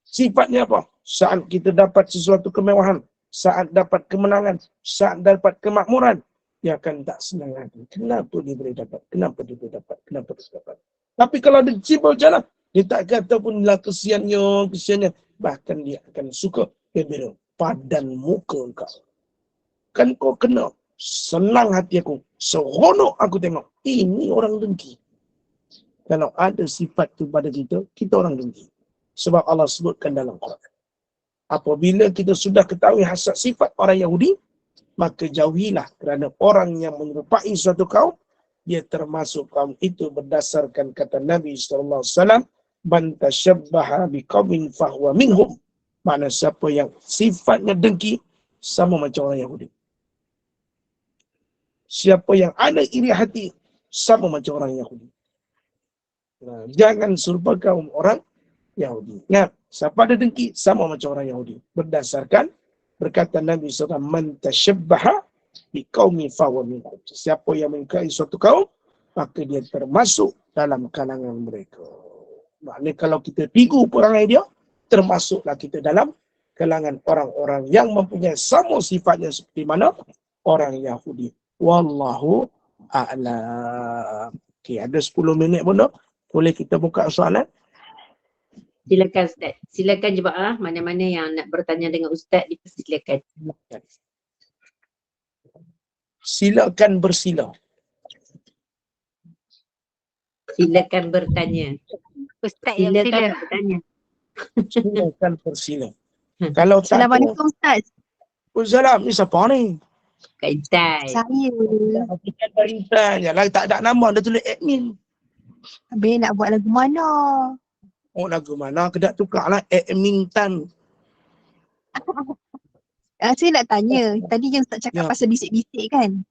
Sifatnya apa? Saat kita dapat sesuatu kemewahan, saat dapat kemenangan, saat dapat kemakmuran, dia akan tak senang hati. Kenapa dia boleh dapat? Kenapa dia boleh dapat? Kenapa dia dapat? Tapi kalau dia tiba jalan, dia tak kata pun lah kesiannya. Bahkan dia akan suka gembira. Padan muka engkau. Kan kau kena. Senang hati aku. Seronok aku tengok. Ini orang dengki. Kalau ada sifat tu pada kita, kita orang dengki. Sebab Allah sebutkan dalam Quran. Apabila kita sudah ketahui hasad sifat orang Yahudi, maka jauhilah, kerana orang yang menyerupai suatu kaum, dia termasuk kaum itu berdasarkan kata Nabi SAW, man tashabbaha biqaumin fahuwa minhum. Mana siapa yang sifatnya dengki, sama macam orang Yahudi. Siapa yang ada iri hati, sama macam orang Yahudi. Nah, jangan serupa kaum orang Yahudi. Nah, siapa ada dengki, sama macam orang Yahudi. Berdasarkan berkata Nabi SAW, man tashabbaha biqaumin fahuwa minhum. Siapa yang mengikuti suatu kaum, maka dia termasuk dalam kalangan mereka. Maknanya kalau kita tigu perangai dia, termasuklah kita dalam kalangan orang-orang yang mempunyai sama sifatnya seperti mana orang Yahudi. Wallahu a'lam. Okey, ada 10 minit pun dah. Boleh kita buka soalan? Silakan Ustaz. Silakan jemaah, mana-mana yang nak bertanya dengan Ustaz, dipersilakan. Silakan bersila. Silakan bertanya. Ustaz yang Silakan sila. bertanya. Silakan bersila. Kalau tak, Assalamualaikum Ustaz. Waalaikumsalam. Ni siapa ni? Kak Intai. Saya. Kita berikan je lah. Tak ada nama, dia tulis admin. Habis nak buat lagu mana? Oh, lagu mana? Kedak tukar lah. Admin Tan. Saya nak tanya. Tadi yang Ustaz cakap Ya. pasal bisik-bisik kan?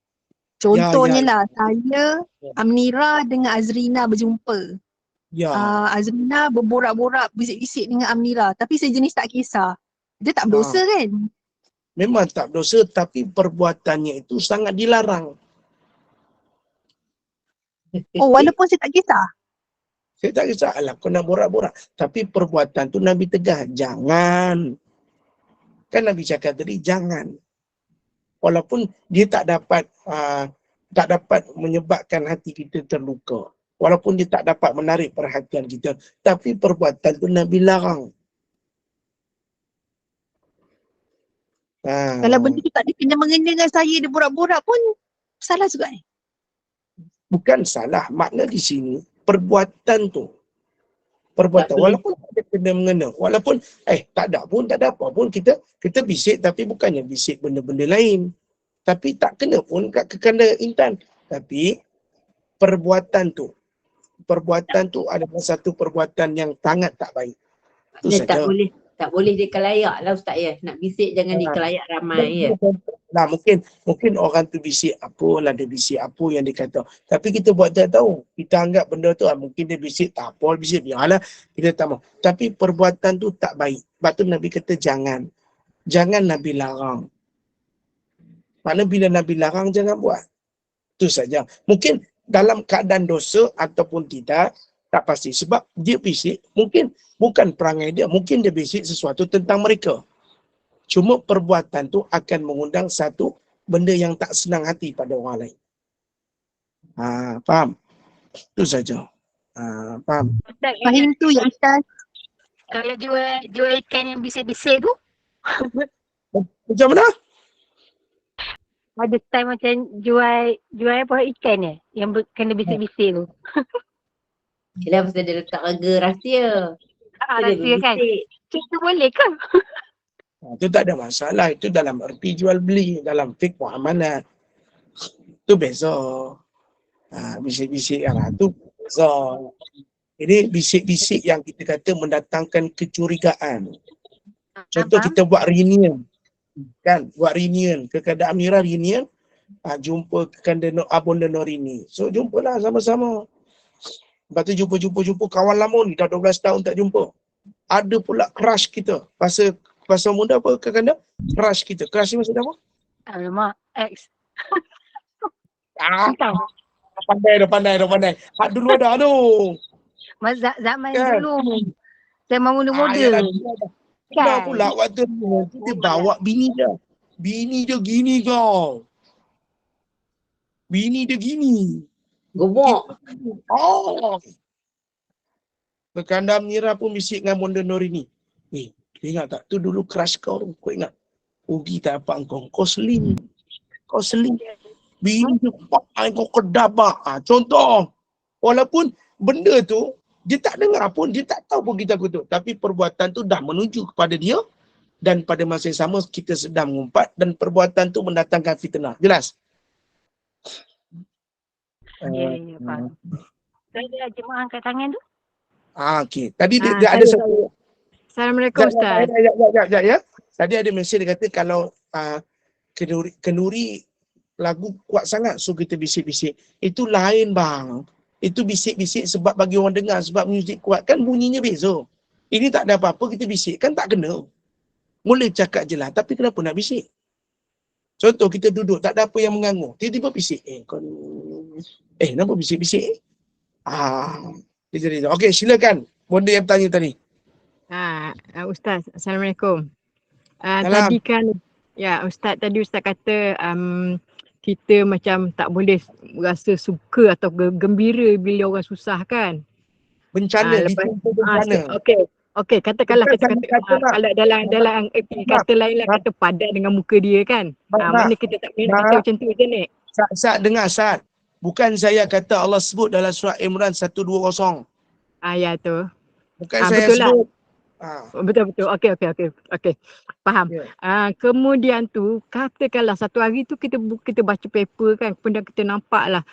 Contohnya Ya. lah, saya, Amnira dengan Azrina berjumpa. Ya. Azrina berborak-borak, bisik-bisik dengan Amnira. Tapi sejenis tak kisah. Dia tak berdosa kan? Memang tak berdosa, tapi perbuatannya itu sangat dilarang. Oh, walaupun saya tak kisah. Saya tak kisah, alah kau nak borak-borak. Tapi perbuatan tu Nabi tegah, jangan. Kan Nabi cakap tadi, jangan. Walaupun dia tak dapat menyebabkan hati kita terluka. Walaupun dia tak dapat menarik perhatian kita. Tapi perbuatan tu Nabi larang. Kalau benda tu tak ada kena-mengena dengan saya, dia borak-borak pun salah juga ni. Bukan salah, makna di sini perbuatan tu. Perbuatan, Tak walaupun tak ada kena-mengena. Walaupun, tak ada apa pun. Kita bisik, tapi bukannya bisik benda-benda lain. Tapi tak kena pun kat kekanda Intan. Tapi perbuatan tu adalah satu perbuatan yang sangat tak baik. Itu Dia saja. tak boleh dikelayak lah Ustaz ya. Nak bisik jangan dikelayak ramai ya. Nah, mungkin orang tu bisik apa lah, dia bisik apa yang dia kata. Tapi kita buat tak tahu. Kita anggap benda tu mungkin dia bisik, tak apa, bisik biarlah. Kita tak mau. Tapi perbuatan tu tak baik. Sebab tu Nabi kata jangan. jangan Nabi larang. Mana bila Nabi larang, jangan buat. Itu saja. Mungkin dalam keadaan dosa ataupun tidak, tak pasti. Sebab dia bisik, mungkin bukan perangai dia, mungkin dia bisik sesuatu tentang mereka. Cuma perbuatan tu akan mengundang satu benda yang tak senang hati pada orang lain. Faham? Itu saja. Faham? Ustaz, Fahim tu ya Ustaz. kalau jual ikan yang bisik-bisik tu, Macam mana? ada time macam jual apa ikan ni yang kena bisik-bisik tu. Yelah, pasal dia letak harga rahsia. Dia Rahsia kan. berbisik. Itu boleh ke? Itu tak ada masalah. Itu dalam erti jual beli, dalam fiqh muamalat. Itu beza. Bisik-bisik yang tu beza. Ini bisik-bisik yang kita kata mendatangkan kecurigaan. Contoh Faham? kita buat reunion. Kan? Buat reunion. Kepada Amirah reunion. Jumpa kepada Abunda Norini. So jumpalah sama-sama. Lepas tu jumpa kawan lama ni. Dah 12 tahun tak jumpa. Ada pula crush kita. Pasal muda apa kadang-kadang? Crush kita. Crush ni maksud apa? Alamak, X. Dah pandai. Hak dulu ada tu. Zaman Kan? dulu. Zaman muda-muda. Dah pula waktu tu dia bawa bini dia. Bini dia gini kau. Bini dia gini. Gemuk. Berkandam Nira pun bisik dengan Bonda Norini. Kau ingat tak? Tu dulu crush kau tu. Kau ingat? Ugi tak apa kau. Kau seling. Bini dia kau kedabak. Contoh. Walaupun benda tu, dia tak dengar pun, dia tak tahu pun kita kutuk. Tapi perbuatan tu dah menuju kepada dia. Dan pada masa yang sama kita sedang mengumpat. Dan perbuatan tu mendatangkan fitnah. Jelas? Ya, faham. Saya jemaah angkat tangan tu. Okey. Tadi dia ada satu. Assalamualaikum Ustaz. Ya. Tadi ada mesej dia kata kalau kenduri lagu kuat sangat so kita bisik-bisik. Itu lain bang. Itu bisik-bisik sebab bagi orang dengar sebab muzik kuat kan bunyinya beza. Ini tak ada apa-apa kita bisik kan tak kena. Boleh cakap je lah tapi kenapa nak bisik? Contoh kita duduk tak ada apa yang mengganggu. Tiba-tiba bisik. Kenapa bisik-bisik? Dia jadi. Okey silakan. Bonda yang tanya tadi. Ustaz, Assalamualaikum. Salam. Tadi kan, Ustaz kata kita macam tak boleh rasa suka atau gembira bila orang susah kan. Bencana, bencana. Okey, katakanlah kita kata kalau dalam erti kata lain lah kata padan dengan muka dia kan. Mana kita tak boleh kata macam tu je ni. Saat dengar Saat. Bukan saya kata Allah sebut dalam surah Imran 120. Ya tu. Bukan saya betul sebut. Betul. Okey. Faham. Yeah. Kemudian tu katakanlah satu hari tu kita baca paper kan, kemudian kita nampak lah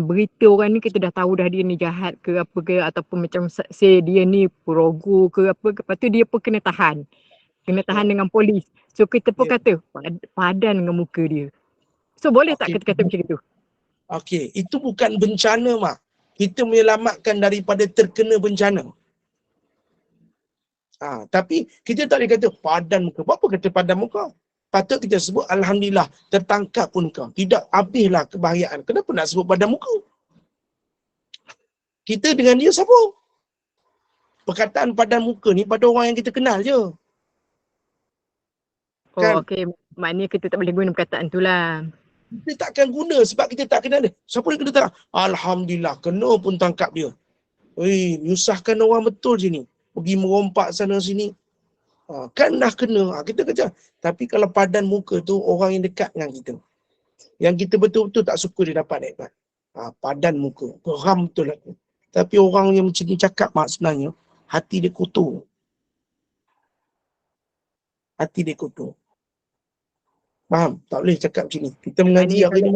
berita orang ni kita dah tahu dah dia ni jahat ke apa ke ataupun macam say dia ni perogoh ke apa, lepas tu dia pun kena tahan dengan polis. So kita pun kata padan dengan muka dia. So boleh tak kita kata macam itu? Okey, itu bukan bencana mak. Kita menyelamatkan daripada terkena bencana. Tapi kita tak boleh kata padan muka. Apa kata padan muka? Patut kita sebut Alhamdulillah tertangkap pun kau. Tidak habislah kebahayaan. Kenapa nak sebut padan muka? Kita dengan dia siapa? Perkataan padan muka ni pada orang yang kita kenal je. Kan? Okey. Maknanya kita tak boleh guna perkataan tu lah. Kita takkan guna sebab kita tak kenal dia. Siapa yang kena tangkap? Alhamdulillah, kena pun tangkap dia. Nyusahkan orang betul je ni. Pergi merompak sana sini. Kan dah kena. Kita kerja. Tapi kalau padan muka tu orang yang dekat dengan kita. Yang kita betul-betul tak suka dia dapat nikmat. Padan muka. Geram betul aku. Tapi orang yang macam ni cakap mak sebenarnya, hati dia kotor. Hati dia kotor. Faham? Tak boleh cakap macam ni. Kita mengaji hari ni.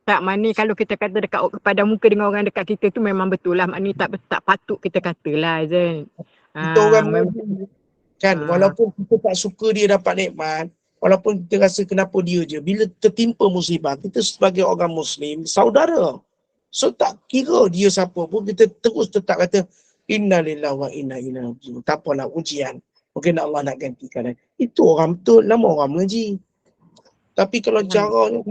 Maknanya kalau kita kata dekat pada muka dengan orang dekat kita tu memang betul lah. Maknanya tak patut kita katalah Zain. Kita orang mengaji. Kan? Walaupun kita tak suka dia dapat nikmat. Walaupun kita rasa kenapa dia je. Bila tertimpa musibah, kita sebagai orang Muslim, saudara. So tak kira dia siapa pun, kita terus tetap kata, Innalillahi wa inna ilaihi raji'un. Tak apalah ujian. Mungkin Allah nak gantikan. Itu orang betul, nama orang mengaji. Tapi kalau caranya,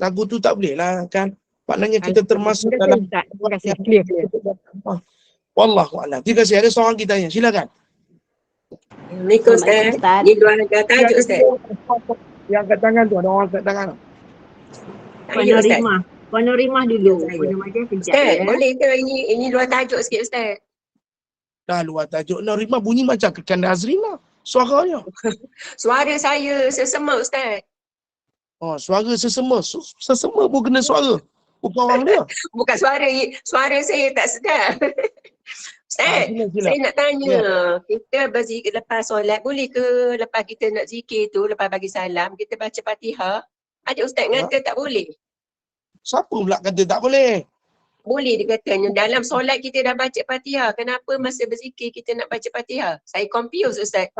lagu tu tak boleh lah kan. Maknanya kita termasuk Terima kasih dalam Ustaz. Terima kasih. Clear. Wallahualam. Terima kasih. Ada seorang kita tanya. Silakan. Assalamualaikum Ustaz. Ustaz. Ni dua harga tajuk Ustaz. Yang angkat tangan tu, ada orang angkat tangan. Tajuk Ustaz. Panorima dulu. Saya. Panorima dia kejap Ustaz, ya. boleh ke ini dua tajuk sikit Ustaz? Dah luar tajuk. Rima bunyi macam kekanda Azrina. Suaranya. Suara saya sesama Ustaz. Oh, suara sesama. Sesama pun kena suara. Bukan orang dia. Bukan suara saya tak sedap. Ustaz, Sila. saya nak tanya, kita berzikir lepas solat, boleh ke lepas kita nak zikir tu, lepas bagi salam, kita baca Fatihah? Ada Ustaz kata tak boleh? Siapa pula kata tak boleh? Boleh dia katanya, dalam solat kita dah baca Fatihah, kenapa masa berzikir kita nak baca Fatihah? Saya confused Ustaz.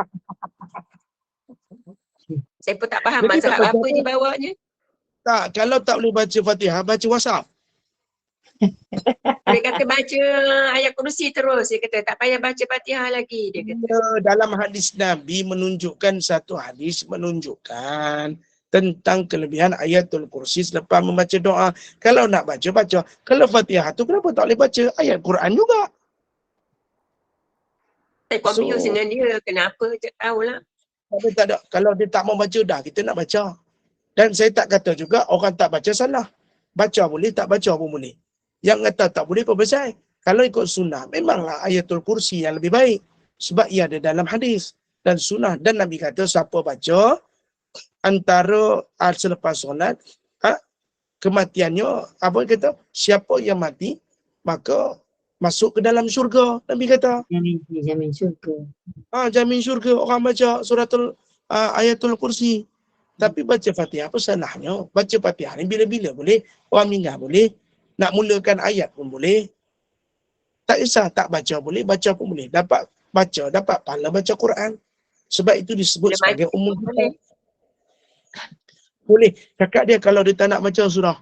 Saya pun tak faham Jadi mazhab tak apa baca dia bawanya. Tak, kalau tak boleh baca Fatihah, baca WhatsApp. Dia kata baca ayat kursi terus. Dia kata tak payah baca Fatihah lagi. Dia kata. Ya, dalam hadis Nabi menunjukkan satu hadis menunjukkan tentang kelebihan ayatul kursi selepas membaca doa. Kalau nak baca, baca. Kalau Fatihah tu kenapa tak boleh baca ayat Quran juga? Saya confused dengan dia. Kenapa? Tak tahulah. Tapi tak ada. Kalau dia tak mau baca, dah kita nak baca. Dan saya tak kata juga orang tak baca salah. Baca boleh, tak baca pun boleh. Yang kata tak boleh apa pasal? Kalau ikut sunnah, memanglah ayatul kursi yang lebih baik. Sebab ia ada dalam hadis dan sunnah. Dan Nabi kata siapa baca antara selepas solat, kematiannya, apa dia kata? Siapa yang mati, maka masuk ke dalam syurga. Nabi kata. Jamin syurga. Jamin syurga orang baca suratul ayatul kursi. Tapi baca Fatihah apa salahnya? Baca Fatihah ni bila-bila boleh. Orang meninggal boleh. Nak mulakan ayat pun boleh. Tak kisah, tak baca boleh, baca pun boleh. Dapat baca, dapat pahala baca Quran. Sebab itu disebut Bila sebagai umum boleh. Boleh. Cakap dia kalau dia tak nak baca surah.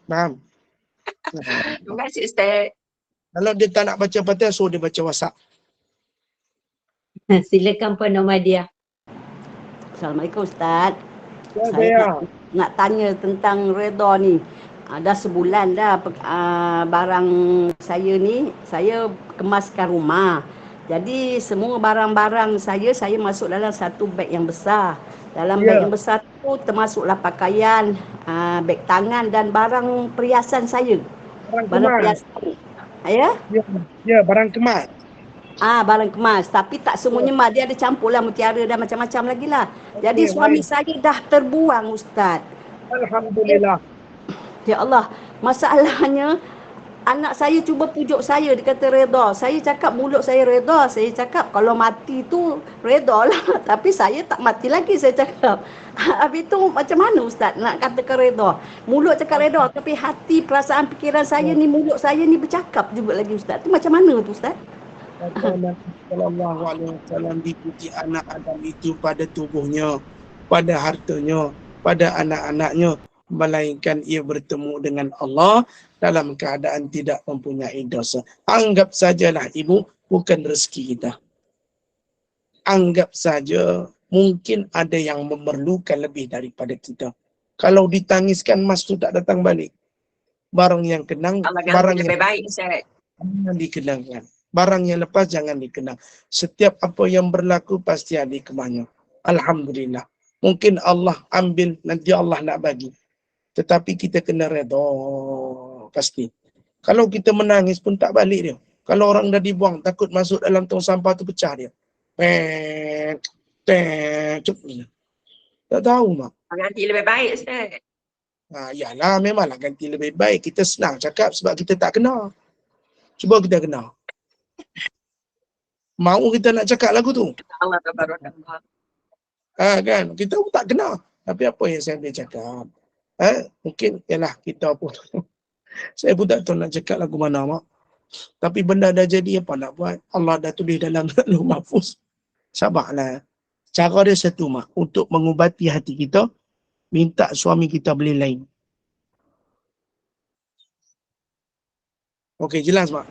Faham? Terima kasih Ustaz. Kalau dia tak nak baca Fatihah, suruh dia baca WhatsApp. Silakan Puan Nomadia. Assalamualaikum Ustaz. Ya, Saya nak tanya tentang redha ni. Dah sebulan dah barang saya ni, saya kemaskan rumah. Jadi semua barang-barang saya masuk dalam satu beg yang besar. Dalam beg yang besar tu termasuklah pakaian, beg tangan dan barang perhiasan saya. Barang perhiasan. Ya? Ya, barang kemas. Barang kemas. Tapi tak semuanya mak dia ada campur lah mutiara dan macam-macam lagi lah. Jadi suami saya dah terbuang Ustaz. Alhamdulillah. Ya Allah. Masalahnya anak saya cuba pujuk saya. Dia kata redha. Saya cakap mulut saya redha. Saya cakap kalau mati tu redha lah. Tapi saya tak mati lagi saya cakap. Habis tu macam mana Ustaz nak katakan redha? Mulut cakap redha. Tapi hati, perasaan, fikiran saya ni, mulut saya ni bercakap juga lagi Ustaz. Tu macam mana tu Ustaz? Nabi sallallahu alaihi wasallam dipuji anak Adam itu pada tubuhnya, pada hartanya, pada anak-anaknya, melainkan ia bertemu dengan Allah dalam keadaan tidak mempunyai dosa. Anggap sajalah ibu bukan rezeki kita. Anggap saja mungkin ada yang memerlukan lebih daripada kita. Kalau ditangiskan mas tu tak datang balik. Barang yang kenang, barang yang lebih baik Ustaz. Jangan dikenangkan. Barang yang lepas jangan dikenang. Setiap apa yang berlaku pasti ada hikmahnya. Alhamdulillah. Mungkin Allah ambil, nanti Allah nak bagi. Tetapi kita kena redha. Pasti. Kalau kita menangis pun tak balik dia. Kalau orang dah dibuang, takut masuk dalam tong sampah tu pecah dia. Tak tahu mak. Ganti lebih baik Ustaz. Yalah, memanglah ganti lebih baik. Kita senang cakap sebab kita tak kenal. Cuba kita kenal. Mau kita nak cakap lagu tu? Allah tabarakallah. Kan? Kita pun tak kenal. Tapi apa yang saya boleh cakap? Mungkin ialah kita pun. Saya pun tak tahu nak cakap lagu mana mak. Tapi benda dah jadi apa nak buat? Allah dah tulis dalam Lauh Mahfuz. Sabarlah. Cara dia satu mak. Untuk mengubati hati kita, minta suami kita beli lain. Okey, jelas mak?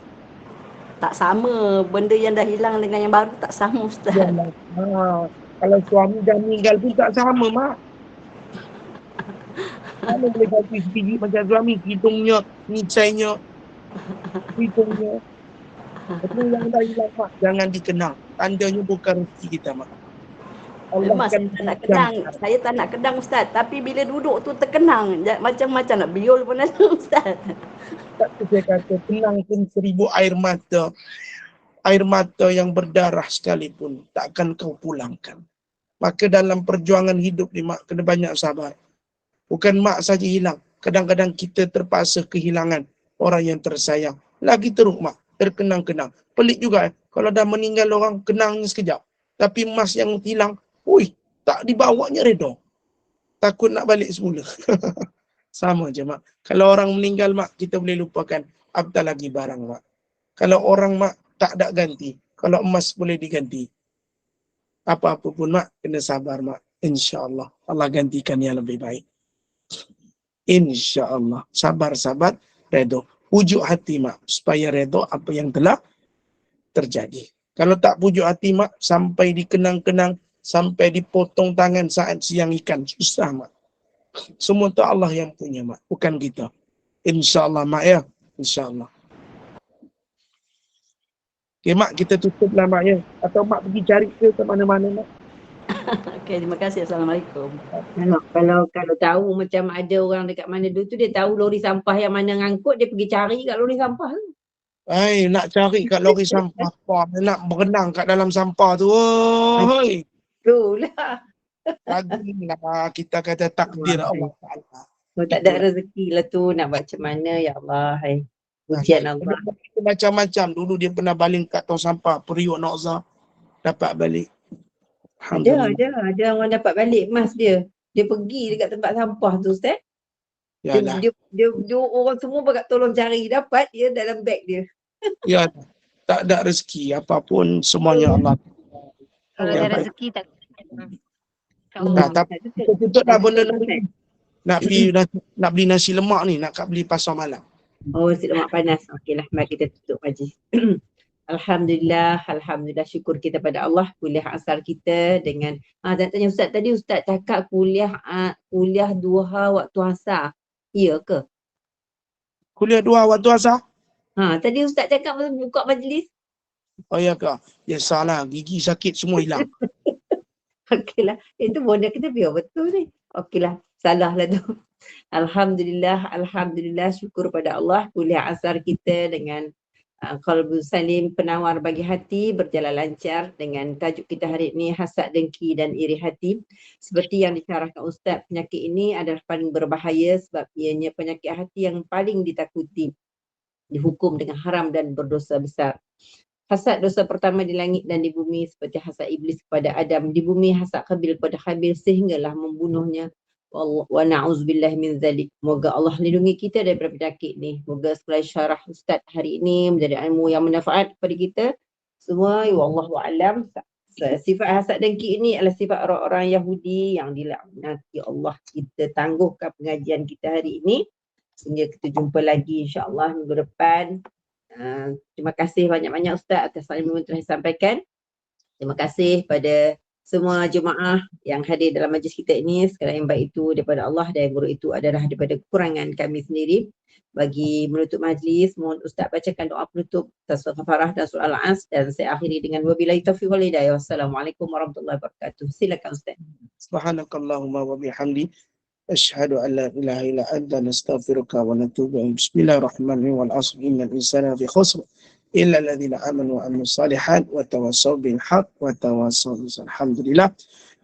Tak sama, benda yang dah hilang dengan yang baru tak sama Ustaz. Yalah. Kalau suami dah meninggal pun tak sama, Mak. Mana boleh ganti sebiji macam suami, hidungnya, nisainya, hidungnya. Betul yang dah hilang, Mak. Jangan dikenang. Tandanya bukan rezeki kita, Mak. Allah Memang saya tak nak kenang. Saya tak nak kenang Ustaz. Tapi bila duduk tu terkenang. Macam-macam nak biol pun ada Ustaz. Tak saya kata, kenang pun 1000 air mata. Air mata yang berdarah sekalipun takkan kau pulangkan. Maka dalam perjuangan hidup ni, Mak, kena banyak sabar. Bukan Mak saja hilang. Kadang-kadang kita terpaksa kehilangan orang yang tersayang. Lagi teruk, Mak. Terkenang-kenang. Pelik juga. Kalau dah meninggal orang, kenangnya sekejap. Tapi emas yang hilang, tak dibawanya redha. Takut nak balik semula. Sama je, Mak. Kalau orang meninggal, Mak, kita boleh lupakan. Apatah lagi barang, Mak. Kalau orang, Mak, tak ada ganti. Kalau emas boleh diganti. Apa-apa pun, Mak, kena sabar, Mak. InsyaAllah. Allah gantikan yang lebih baik. InsyaAllah. Sabar-sabar, redha. Pujuk hati, Mak. Supaya redha apa yang telah terjadi. Kalau tak pujuk hati, Mak, sampai dikenang-kenang, sampai dipotong tangan saat siang ikan. Susah, Mak. Semua tu Allah yang punya, Mak. Bukan kita. InsyaAllah, Mak, ya. InsyaAllah. Okay, Mak, kita tutuplah, Mak, ya. Atau Mak pergi cari ke mana-mana, Mak? Okey, terima kasih. Assalamualaikum. Kalau tahu macam ada orang dekat mana dulu tu, dia tahu lori sampah yang mana ngangkut, dia pergi cari kat lori sampah tu. Nak cari kat lori sampah apa? Nak berenang kat dalam sampah tu. Oi. Itulah. Bagilah kita kata takdir Allah Ta'ala. Tak ada rezeki lah tu, nak buat macam mana, ya Allah. Ujian Allah. Macam-macam. Dulu dia pernah baling kat tong sampah, periuk Nokza. Dapat balik. Ada orang dapat balik emas dia. Dia pergi dekat tempat sampah tu, Ustaz. Dia orang semua berkat tolong cari, dapat dia dalam beg dia. Ya, tak ada rezeki apapun, semuanya Allah. Kalau Ya, ada baik. rezeki tak. Tapi kita tutup dah benda ni. Nak beli nasi lemak ni, nak kat beli pasar malam. Oh, nasi lemak panas. Okeylah, mari kita tutup majlis. Alhamdulillah, syukur kita pada Allah, kuliah asar kita dengan tanya Ustaz tadi, Ustaz cakap kuliah duha waktu asar. Ya ke? Kuliah duha waktu asar? Tadi Ustaz cakap masa buka majlis. Oh ya ke? Ya salah, gigi sakit semua hilang. Okeylah, itu bonda kita biar betul ni. Okeylah, salah lah tu. Alhamdulillah, syukur pada Allah, kuliah asar kita dengan Qalbu Salim, penawar bagi hati, berjalan lancar dengan tajuk kita hari ini, hasad, dengki dan iri hati. Seperti yang disyarahkan Ustaz, penyakit ini adalah paling berbahaya sebab ianya penyakit hati yang paling ditakuti, dihukum dengan haram dan berdosa besar. Hasad dosa pertama di langit dan di bumi, seperti hasad iblis kepada Adam. Di bumi hasad Qabil kepada Habil sehinggalah membunuhnya. Wa na'udzubillahi min zalik. Moga Allah lindungi kita daripada penyakit ni. Moga setelah syarah Ustaz hari ini menjadi ilmu yang bermanfaat kepada kita semua. Ya Allah wa'alam. Sifat hasad dengki ini adalah sifat orang-orang Yahudi yang dilaknati Allah. Kita tangguhkan pengajian kita hari ini. Sehingga kita jumpa lagi insya-Allah minggu depan. Terima kasih banyak-banyak Ustaz atas ilmu yang telah disampaikan. Terima kasih pada semua jemaah yang hadir dalam majlis kita ini. Segala yang baik itu daripada Allah dan yang buruk itu adalah daripada kekurangan kami sendiri. Bagi menutup majlis, mohon Ustaz bacakan doa penutup surah Al-Farah dan surah Al-As, dan saya akhiri dengan wabillahi taufiq wal hidayah. Wassalamualaikum warahmatullahi wabarakatuh. Silakan Ustaz. Subhanakallahumma wa bihamdi asyhadu an la ilaha illa anta nastaghfiruka wa natubu ilaik. Bismillahirrahmanirrahim. Wal 'asr innal insana fi khusr illa alladhina amanu wa amilus salihat wa tawassaw bil haqq wa tawassaw bis sabr. Alhamdulillah.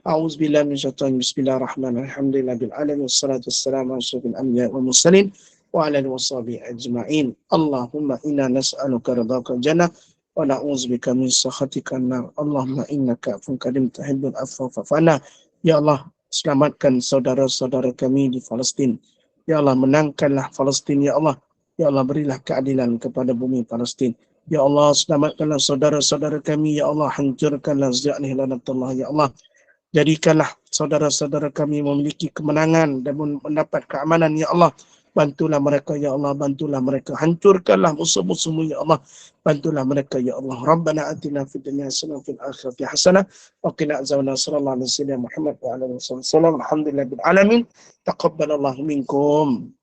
A'udzubillahi minasyaitonir bismillahirrahmanirrahim. Alhamdulillah bil alamin wassalatu wassalamu ala asyrofil anbiya'i wal mursalin wa ala alihi washabihi ajma'in. Allahumma inna nas'aluka ridhaka jannah wa na'udzubika min sakhatika nar. Allahumma innaka afuwwun karim tuhibbul afwa fa'fu anna. Ya Allah, selamatkan saudara-saudara kami di Palestin. Ya Allah, menangkanlah Palestin. Ya Allah, ya Allah, berilah keadilan kepada bumi Palestin. Ya Allah, selamatkanlah saudara-saudara kami. Ya Allah, hancurkanlah ziya'nih lanatullah. Ya Allah, jadikanlah saudara-saudara kami memiliki kemenangan dan mendapat keamanan. Ya Allah, Bantulah mereka ya Allah, bantulah mereka. Hancurkanlah musuh-musuhmu ya Allah. Bantulah mereka ya Allah. Rabbana atina fid dunya hasanah wa fil akhirati hasanah wa qina azabannar. Sallallahu alaihi wasallam Muhammad wa ala alihi wasallam. Alhamdulillahil alamin. Taqabbalallahu minkum.